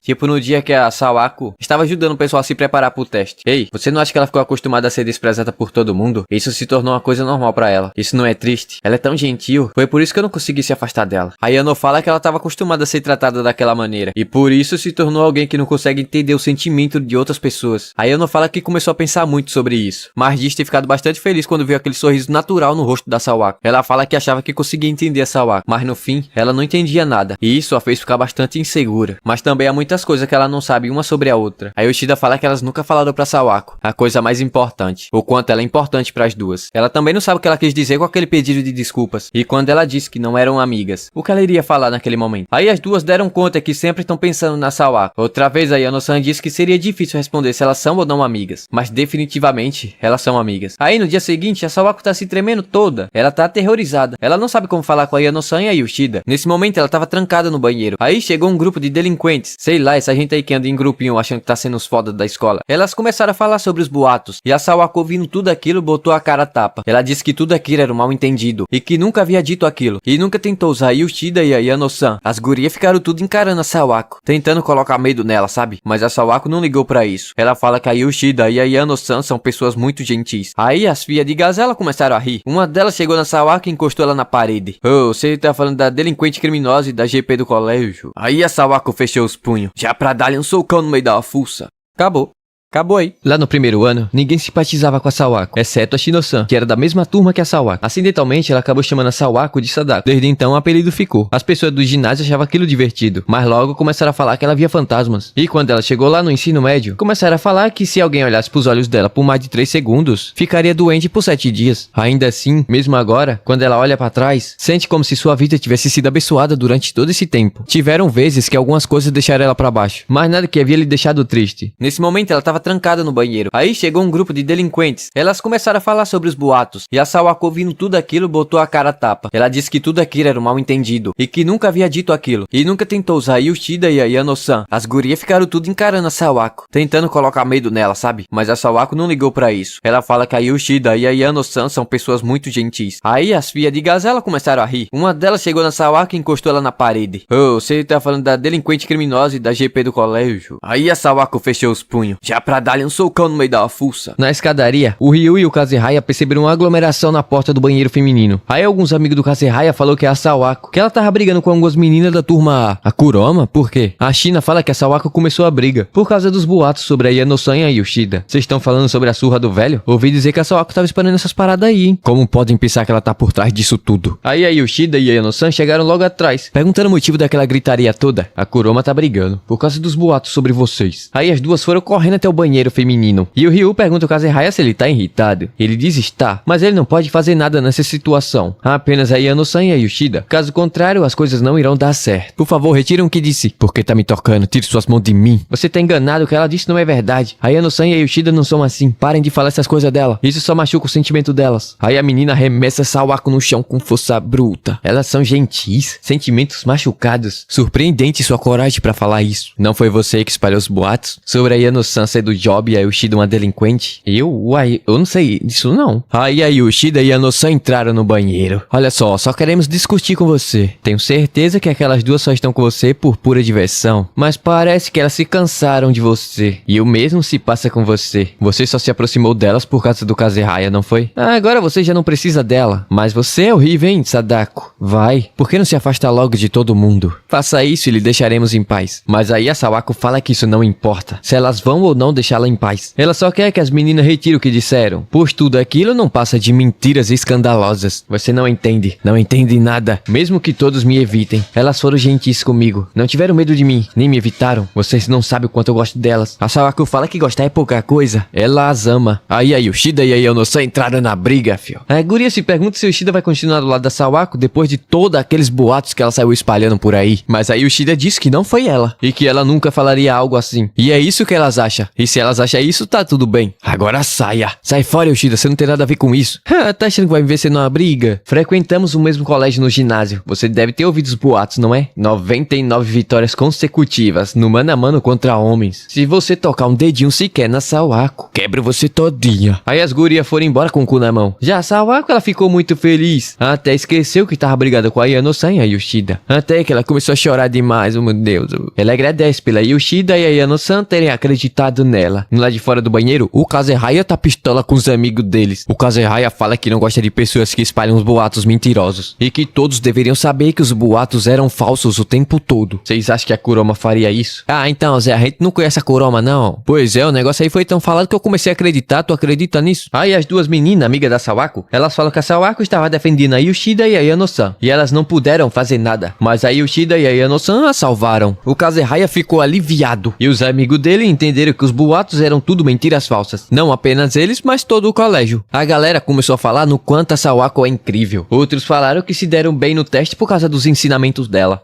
Tipo no dia que a Sawako estava ajudando o pessoal a se preparar pro teste. Ei, você não acha que ela ficou acostumada a ser desprezada por todo mundo? Isso se tornou uma coisa normal pra ela. Isso não é triste? Ela é tão gentil. Foi por isso que eu não consegui se afastar dela. A Yano fala que ela estava acostumada a ser tratada daquela maneira. E por isso se tornou alguém que não consegue entender o sentimento de outras pessoas. A Yano fala que começou a pensar muito sobre isso. Mas diz ter ficado bastante feliz quando viu aquele sorriso natural no rosto da Sawako. Ela fala que achava que conseguia entender a Sawako. Mas no fim, ela não entendia nada. E isso a fez ficar bastante insegura. Mas também há muitas coisas que ela não sabe uma sobre a outra. A Yoshida fala que elas nunca falaram pra Sawako a coisa mais importante. O quanto ela é importante pras duas. Ela também não sabe o que ela quis dizer com aquele pedido de desculpas. E quando ela disse que não eram amigas, o que ela iria falar naquele momento? Aí as duas deram conta que sempre estão pensando na Sawako. Outra vez a Yano-san disse que seria difícil responder se elas são ou não amigas. Mas definitivamente elas são amigas. Aí no dia seguinte a Sawako tá se tremendo toda. Ela tá aterrorizada. Ela não sabe como falar com a Yano-san e a Yoshida. Nesse momento ela tava trancada no banheiro. Aí chegou um grupo de delinquentes. Sei lá, essa gente aí que anda em grupinho achando que tá sendo os foda da escola. Elas começaram a falar sobre os boatos. E a Sawako ouvindo tudo aquilo botou a cara a tapa. Ela disse que tudo aquilo era um mal entendido. E que nunca havia dito aquilo. E nunca tentou usar a Yoshida e a Yano-san. As gurias ficaram tudo encarando a Sawako. Tentando colocar medo nela, sabe? Mas a Sawako não ligou pra isso. Ela fala que a Yoshida e a Yano-san são pessoas muito gentis. Aí as filhas de Gazela começaram a rir. Uma delas chegou na Sawako e encostou ela na parede. Oh, você tá falando da delinquente criminosa e da GP do colégio. Aí a Sawako fechou os punhos. Já pra dar-lhe um socão no meio da fuça. Acabou. Acabou aí. Lá no primeiro ano, ninguém simpatizava com a Sawako, exceto a Shino-san, que era da mesma turma que a Sawako. Acidentalmente, ela acabou chamando a Sawako de Sadako. Desde então, o apelido ficou. As pessoas do ginásio achavam aquilo divertido, mas logo começaram a falar que ela via fantasmas. E quando ela chegou lá no ensino médio, começaram a falar que se alguém olhasse pros olhos dela por mais de 3 segundos, ficaria doente por 7 dias. Ainda assim, mesmo agora, quando ela olha pra trás, sente como se sua vida tivesse sido abençoada durante todo esse tempo. Tiveram vezes que algumas coisas deixaram ela pra baixo, mas nada que havia lhe deixado triste. Nesse momento, ela tava trancada no banheiro. Aí chegou um grupo de delinquentes. Elas começaram a falar sobre os boatos. E a Sawako ouvindo tudo aquilo botou a cara a tapa. Ela disse que tudo aquilo era um mal entendido. E que nunca havia dito aquilo. E nunca tentou usar a Yoshida e a Yano-san. As gurias ficaram tudo encarando a Sawako. Tentando colocar medo nela, sabe? Mas a Sawako não ligou pra isso. Ela fala que a Yoshida e a Yano-san são pessoas muito gentis. Aí as filhas de Gazela começaram a rir. Uma delas chegou na Sawako e encostou ela na parede. Oh, você tá falando da delinquente criminosa e da GP do colégio. Aí a Sawako fechou os punhos. Já pra dar-lhe um socão no meio da fuça. Na escadaria, o Ryu e o Kazehaya perceberam uma aglomeração na porta do banheiro feminino. Aí alguns amigos do Kazehaya falou que é a Sawako, que ela tava brigando com algumas meninas da turma A. A Kuroma? Por quê? A China fala que a Sawako começou a briga por causa dos boatos sobre a Yano-san e a Yoshida. Vocês estão falando sobre a surra do velho? Ouvi dizer que a Sawako tava espalhando essas paradas aí, hein? Como podem pensar que ela tá por trás disso tudo? Aí a Yoshida e a Yano-san chegaram logo atrás, perguntando o motivo daquela gritaria toda. A Kuroma tá brigando por causa dos boatos sobre vocês. Aí as duas foram correndo até o banheiro feminino. E o Ryu pergunta ao Kazehaya se ele tá irritado. Ele diz estar, mas ele não pode fazer nada nessa situação. Apenas a Yano-san e a Yoshida. Caso contrário, as coisas não irão dar certo. Por favor, retire o que disse. Porque tá me tocando, tire suas mãos de mim. Você tá enganado, o que ela disse não é verdade. A Yano-san e a Yoshida não são assim. Parem de falar essas coisas dela. Isso só machuca o sentimento delas. Aí a menina arremessa Sawako no chão com força bruta. Elas são gentis, sentimentos machucados. Surpreendente sua coragem pra falar isso. Não foi você que espalhou os boatos sobre a Yano-san ser do Job e a Yoshida uma delinquente? Uai, eu não sei disso não. Aí a Yoshida e a Nosan entraram no banheiro. Olha só queremos discutir com você. Tenho certeza que aquelas duas só estão com você por pura diversão, mas parece que elas se cansaram de você. E o mesmo se passa com você. Você só se aproximou delas por causa do Kazehaya, não foi? Agora você já não precisa dela. Mas você é horrível, hein, Sadako? Vai, por que não se afasta logo de todo mundo? Faça isso e lhe deixaremos em paz. Mas aí a Sawako fala que isso não importa, se elas vão ou não deixá-la em paz. Ela só quer que as meninas retirem o que disseram, pois tudo aquilo não passa de mentiras escandalosas. Você não entende nada. Mesmo que todos me evitem, elas foram gentis comigo. Não tiveram medo de mim, nem me evitaram. Vocês não sabem o quanto eu gosto delas. A Sawako fala que gostar é pouca coisa. Ela as ama. Aí a Yoshida e a Yonosan entraram na briga, fio. A guria se pergunta se a Yoshida vai continuar do lado da Sawako depois de todos aqueles boatos que ela saiu espalhando por aí. Mas a Yoshida disse que não foi ela, e que ela nunca falaria algo assim. E é isso que elas acham. E se elas acham isso, tá tudo bem. Agora saia. Sai fora, Yoshida, você não tem nada a ver com isso. Tá achando que vai me ver sendo uma briga? Frequentamos o mesmo colégio no ginásio. Você deve ter ouvido os boatos, não é? 99 vitórias consecutivas no mano a mano contra homens. Se você tocar um dedinho sequer na Sawako, quebra você todinha. Aí as gurias foram embora com o cu na mão. Já a Sawako, ela ficou muito feliz. Até esqueceu que tava brigada com a Yano-san e a Yoshida. Até que ela começou a chorar demais, oh meu Deus. Ela agradece pela Yoshida e a Yano-san terem acreditado nela. No lado de fora do banheiro, o Kazehaya tá pistola com os amigos deles. O Kazehaya fala que não gosta de pessoas que espalham os boatos mentirosos. E que todos deveriam saber que os boatos eram falsos o tempo todo. Vocês acham que a Kuroma faria isso? Então, Zé, a gente não conhece a Kuroma, não. Pois é, o negócio aí foi tão falado que eu comecei a acreditar. Tu acredita nisso? Aí as duas meninas, amigas da Sawako, elas falam que a Sawako estava defendendo a Yoshida e a Yano-san. E elas não puderam fazer nada. Mas a Yoshida e a Yano-san a salvaram. O Kazehaya ficou aliviado. E os amigos dele entenderam que os boatos eram tudo mentiras falsas. Não apenas eles, mas todo o colégio. A galera começou a falar no quanto a Sawako é incrível. Outros falaram que se deram bem no teste por causa dos ensinamentos dela.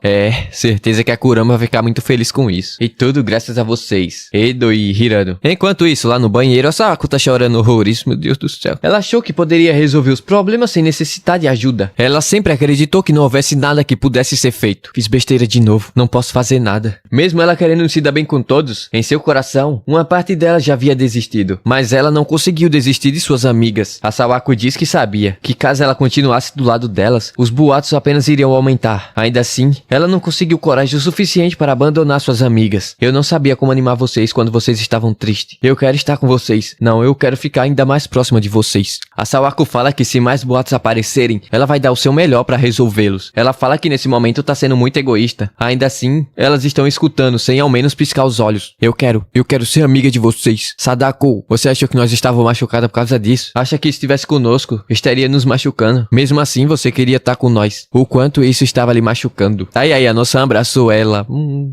Certeza que a Kurama vai ficar muito feliz com isso. E tudo graças a vocês, Edo e Hirano. Enquanto isso, lá no banheiro, a Sawako tá chorando horrores, meu Deus do céu. Ela achou que poderia resolver os problemas sem necessitar de ajuda. Ela sempre acreditou que não houvesse nada que pudesse ser feito. Fiz besteira de novo, não posso fazer nada. Mesmo ela querendo se dar bem com todos, em seu coração, uma parte dela já havia desistido. Mas ela não conseguiu desistir de suas amigas. A Sawako diz que sabia que caso ela continuasse do lado delas, os boatos apenas iriam aumentar. Ainda assim, ela não conseguiu coragem o suficiente para abandonar suas amigas. Eu não sabia como animar vocês quando vocês estavam tristes. Eu quero estar com vocês. Não, eu quero ficar ainda mais próxima de vocês. A Sawako fala que se mais boatos aparecerem, ela vai dar o seu melhor para resolvê-los. Ela fala que nesse momento tá sendo muito egoísta. Ainda assim, elas estão escutando sem ao menos piscar os olhos. Eu quero ser amiga de vocês. Sadako, você achou que nós estávamos machucadas por causa disso? Acha que se estivesse conosco, estaria nos machucando? Mesmo assim, você queria estar com nós. O quanto isso estava lhe machucando. Aí a nossa abraçou ela.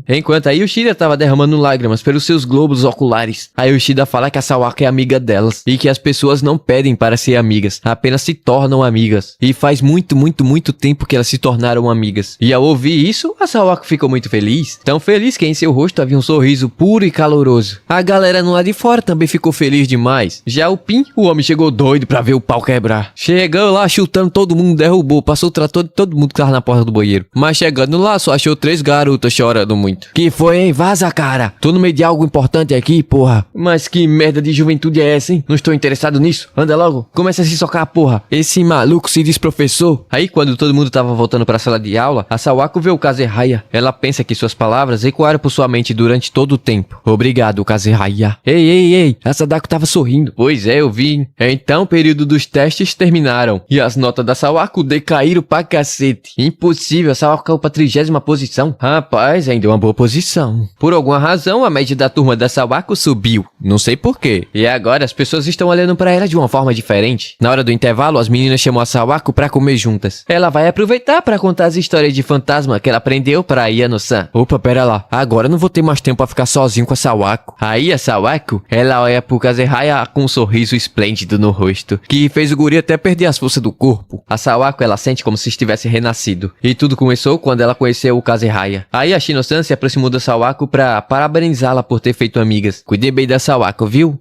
Enquanto a Yoshida estava derramando lágrimas pelos seus globos oculares. A Yoshida fala que a Sawako é amiga delas. E que as pessoas não pedem para ser amigas, apenas se tornam amigas. E faz muito tempo que elas se tornaram amigas. E ao ouvir isso, a Sawako ficou muito feliz. Tão feliz que em seu rosto havia um sorriso puro e caloroso. A galera no lado de fora também ficou feliz demais. Já o Pin, o homem chegou doido pra ver o pau quebrar. Chegou lá chutando todo mundo, derrubou, passou o trator de todo mundo que tava na porta do banheiro. Mas chegando lá, só achou 3 garotas chorando muito. Que foi, hein? Vaza, cara. Tô no meio de algo importante aqui, porra. Mas que merda de juventude é essa, hein? Não estou interessado nisso. Anda logo. Começa a se socar, porra. Esse maluco se diz professor. Aí, quando todo mundo tava voltando pra sala de aula, a Sawako vê o Kazehaya. Ela pensa que suas palavras ecoaram por sua mente durante todo o tempo. Obrigado, Kazehaya. Ei. A Sadako tava sorrindo. Pois é, eu vi. Então, o período dos testes terminaram. E as notas da Sawako decaíram pra cacete. Impossível, a Sawako caiu pra 30ª posição. Rapaz, ainda é uma boa posição. Por alguma razão, a média da turma da Sawako subiu. Não sei porquê. E agora as pessoas estão olhando pra ela de uma forma diferente. Na hora do intervalo, as meninas chamam a Sawako pra comer juntas. Ela vai aproveitar pra contar as histórias de fantasma que ela aprendeu pra Yano-san. Opa, pera lá. Agora eu não vou ter mais tempo pra ficar sozinho com a Sawako. Aí a Sawako, ela olha pro Kazehaya com um sorriso esplêndido no rosto, que fez o guri até perder as forças do corpo. A Sawako, ela sente como se estivesse renascido. E tudo começou quando ela conheceu o Kazehaya. Aí a Shino-san se aproximou da Sawako pra parabenizá-la por ter feito amigas. Cuide bem da Sawako, viu?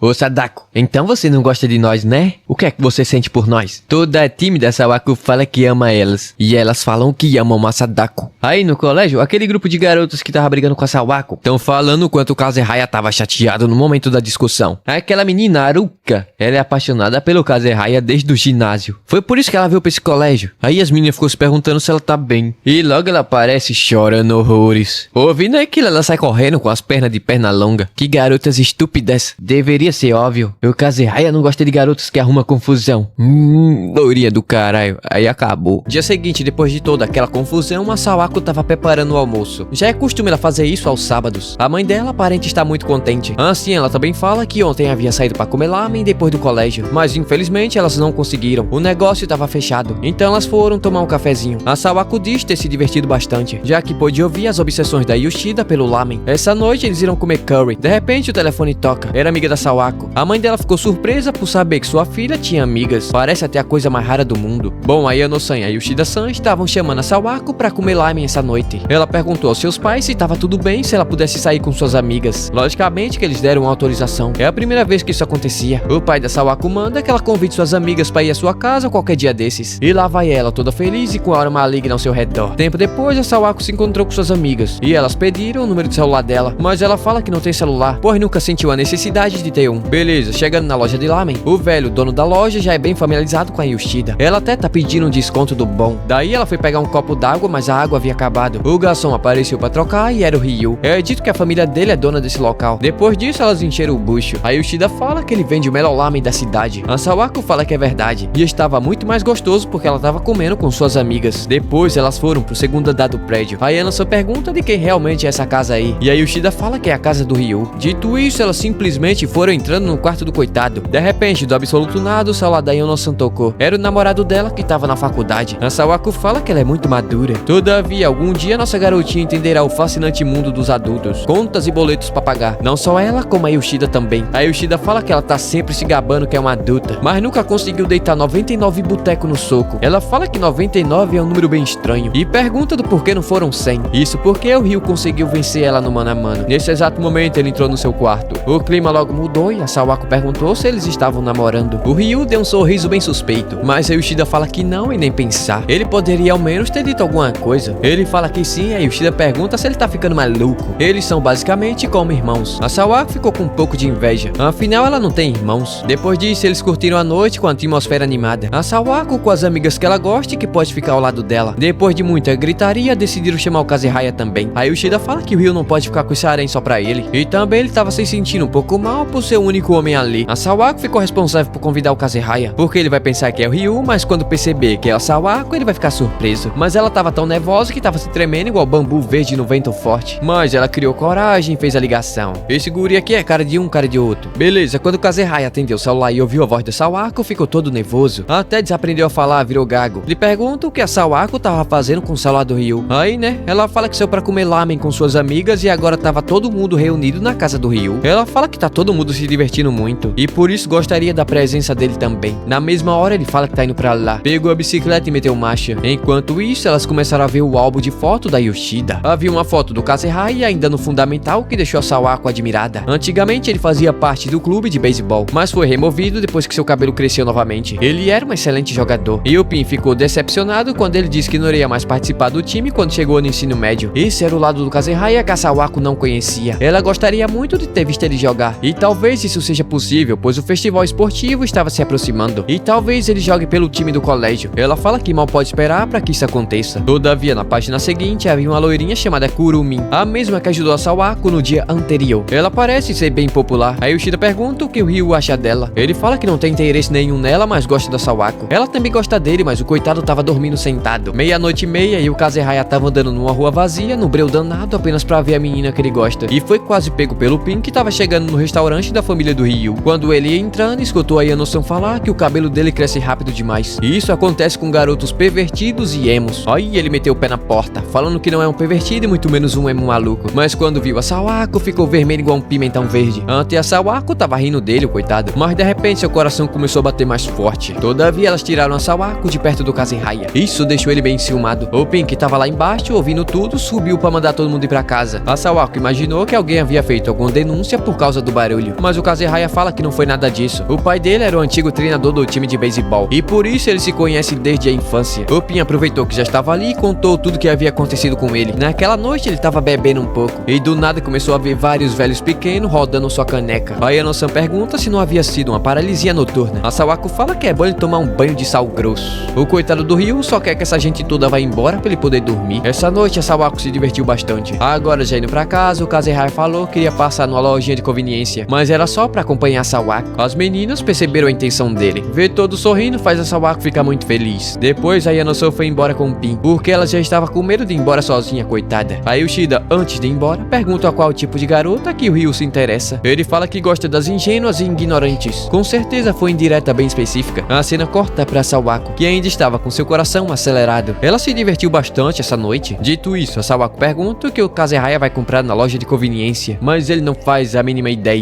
Ô Sadako, então você não gosta de nós, né? O que é que você sente por nós? Toda tímida, Sawako fala que ama elas. E elas falam que amam a Sadako. Aí no colégio, aquele grupo de garotos que tava brigando com a Sawako estão falando o quanto o Kazehaya tava chateado no momento da discussão. Aquela menina Aruka, ela é apaixonada pelo Kazehaya desde o ginásio. Foi por isso que ela veio pra esse colégio. Aí as meninas ficou se perguntando se ela tá bem. E logo ela aparece chorando horrores. Ouvindo aquilo, ela sai correndo com as pernas de perna longa. Que garotas estúpidas. Deveria ser óbvio. O Kazehaya não gosta de garotos que arrumam confusão. Loiria do caralho. Aí acabou. Dia seguinte, depois de toda aquela confusão, a Sawako tava preparando o almoço. Já é costume ela fazer isso aos sábados. A mãe dela aparenta estar muito contente. Assim, ela também fala que ontem havia saído para comer lamen depois do colégio. Mas infelizmente elas não conseguiram. O negócio tava fechado. Então elas foram tomar um cafezinho. A Sawako diz ter se divertido bastante, já que pôde ouvir as obsessões da Yoshida pelo lamen. Essa noite eles irão comer curry. De repente o telefone toca. Era amiga da Sawako. A mãe dela ficou surpresa por saber que sua filha tinha amigas. Parece até a coisa mais rara do mundo. Bom, aí a Ano-san e a Yoshida-san estavam chamando a Sawako pra comer lamen essa noite. Ela perguntou aos seus pais se tava tudo bem se ela pudesse sair com suas amigas. Logicamente que eles deram autorização. É a primeira vez que isso acontecia. O pai da Sawako manda que ela convide suas amigas pra ir à sua casa qualquer dia desses. E lá vai ela, toda feliz e com a aura maligna ao seu redor. Tempo depois, a Sawako se encontrou com suas amigas. E elas pediram o número de celular dela. Mas ela fala que não tem celular, pois nunca sentiu a necessidade de ter um. Beleza, chegando na loja de lamen, o velho dono da loja já é bem familiarizado com a Yoshida. Ela até tá pedindo um desconto do bom. Daí ela foi pegar um copo d'água, mas a água havia acabado. O garçom apareceu pra trocar e era o Ryu. É dito que a família dele é dona desse local. Depois disso, elas encheram o bucho. A Yoshida fala que ele vende o melhor lamen da cidade. A Sawako fala que é verdade. E estava muito mais gostoso porque ela tava comendo com suas amigas. Depois, elas foram pro segundo andar do prédio. A Yana só pergunta de quem realmente é essa casa aí. E a Yoshida fala que é a casa do Ryu. Dito isso, elas simplesmente foram entrando no quarto do coitado. De repente, do absoluto nada, o celular da Yono-san tocou. Era o namorado dela que tava na faculdade. A Sawako fala que ela é muito madura. Todavia, algum dia nossa garotinha entenderá o fascinante mundo dos adultos. Contas e boletos pra pagar. Não só ela, como a Yoshida também. A Yoshida fala que ela tá sempre se gabando que é uma adulta, mas nunca conseguiu deitar 99 boteco no soco. Ela fala que 99 é um número bem estranho e pergunta do porquê não foram 100. Isso porque o Ryu conseguiu vencer ela no mano a mano. Nesse exato momento ele entrou no seu quarto. O clima logo mudou e a Sawako perguntou se eles estavam namorando. O Ryu deu um sorriso bem suspeito, mas a Yoshida fala que não e nem pensar. Ele poderia ao menos ter dito alguma coisa. Ele fala que sim e a Yoshida pergunta se ele tá ficando maluco. Eles são basicamente como irmãos. A Sawako ficou com um pouco de inveja. Afinal ela não tem irmãos. Depois disso eles curtiram a noite com a atmosfera animada. A Sawako com as amigas que ela gosta e que pode ficar ao lado dela. Depois de muita gritaria decidiram chamar o Kazehaya também. A Yoshida fala que o Ryu não pode ficar com esse harém só pra ele. E também ele tava se sentindo um pouco mal por ser o único homem ali. A Sawako ficou responsável por convidar o Kazehaya, porque ele vai pensar que é o Ryu, mas quando perceber que é a Sawako ele vai ficar surpreso. Mas ela tava tão nervosa que tava se tremendo igual bambu verde no vento forte. Mas ela criou coragem e fez a ligação. Esse guri aqui é cara de um, cara de outro. Beleza, quando o Kazehaya atendeu o celular e ouviu a voz da Sawako, ficou todo nervoso. Até desaprendeu a falar, virou gago. Lhe pergunta o que a Sawako tava fazendo com o celular do Ryu. Aí, né, ela fala que saiu pra comer lamen com suas amigas e agora tava todo mundo reunido na casa do Ryu. Ela fala que tá todo mundo se divertindo muito e por isso gostaria da presença dele também. Na mesma hora ele fala que tá indo pra lá. Pegou a bicicleta e meteu marcha. Enquanto isso, elas começaram a ver o álbum de foto da Yoshida. Havia uma foto do Kazehaya ainda no fundamental que deixou a Sawako admirada. Antigamente ele fazia parte do clube de beisebol, mas foi removido depois que seu cabelo cresceu novamente. Ele era um excelente jogador. E o Pin ficou decepcionado quando ele disse que não iria mais participar do time quando chegou no ensino médio. Esse era o lado do Kazehaya que a Sawako não conhecia. Ela gostaria muito de ter visto ele jogar. E talvez isso seja possível, pois o festival esportivo estava se aproximando. E talvez ele jogue pelo time do colégio. Ela fala que mal pode esperar para que isso aconteça. Todavia, na página seguinte, havia uma loirinha chamada Kurumin, a mesma que ajudou a Sawako no dia anterior. Ela parece ser bem popular. A Yoshida pergunta o que o Ryu acha dela. Ele fala que não tem interesse nenhum nela, mas gosta da Sawako. Ela também gosta dele, mas o coitado tava dormindo sentado. 00:30 e o Kazehaya tava andando numa rua vazia, no breu danado, apenas pra ver a menina que ele gosta. E foi quase pego pelo Pin, que tava chegando no restaurante da família do Ryu. Quando ele ia entrando, escutou a Yano-san falar que o cabelo dele cresce rápido demais. E isso acontece com garotos pervertidos e emos. Aí ele meteu o pé na porta, falando que não é um pervertido e muito menos um emo maluco. Mas quando viu a Sawako, ficou vermelho igual um pimentão verde. Antes a Sawako tava rindo dele, o coitado. Mas de repente seu coração começou a bater mais forte. Todavia elas tiraram a Sawako de perto do Kazehaya. Isso deixou ele bem enciumado. O Pin, que tava lá embaixo, ouvindo tudo, subiu pra mandar todo mundo ir pra casa. A Sawako imaginou que alguém havia feito alguma denúncia por causa do barulho. Mas mas o Kazehaya fala que não foi nada disso. O pai dele era o antigo treinador do time de beisebol, e por isso eles se conhecem desde a infância. O Pin aproveitou que já estava ali e contou tudo que havia acontecido com ele. Naquela noite ele estava bebendo um pouco, e do nada começou a ver vários velhos pequenos rodando sua caneca. Aí a Ano-san pergunta se não havia sido uma paralisia noturna. A Sawako fala que é bom ele tomar um banho de sal grosso. O coitado do Ryu só quer que essa gente toda vá embora pra ele poder dormir. Essa noite a Sawako se divertiu bastante. Agora já indo pra casa, o Kazehaya falou que iria passar numa lojinha de conveniência, mas era só pra acompanhar a Sawako. As meninas perceberam a intenção dele. Ver todos sorrindo faz a Sawako ficar muito feliz. Depois a Yano-san foi embora com o Pin, porque ela já estava com medo de ir embora sozinha, coitada. Aí o Shida, antes de ir embora, pergunta a qual tipo de garota que o Ryu se interessa. Ele fala que gosta das ingênuas e ignorantes. Com certeza foi indireta bem específica. A cena corta pra Sawako, que ainda estava com seu coração acelerado. Ela se divertiu bastante essa noite. Dito isso, a Sawako pergunta o que o Kazehaya vai comprar na loja de conveniência, mas ele não faz a mínima ideia.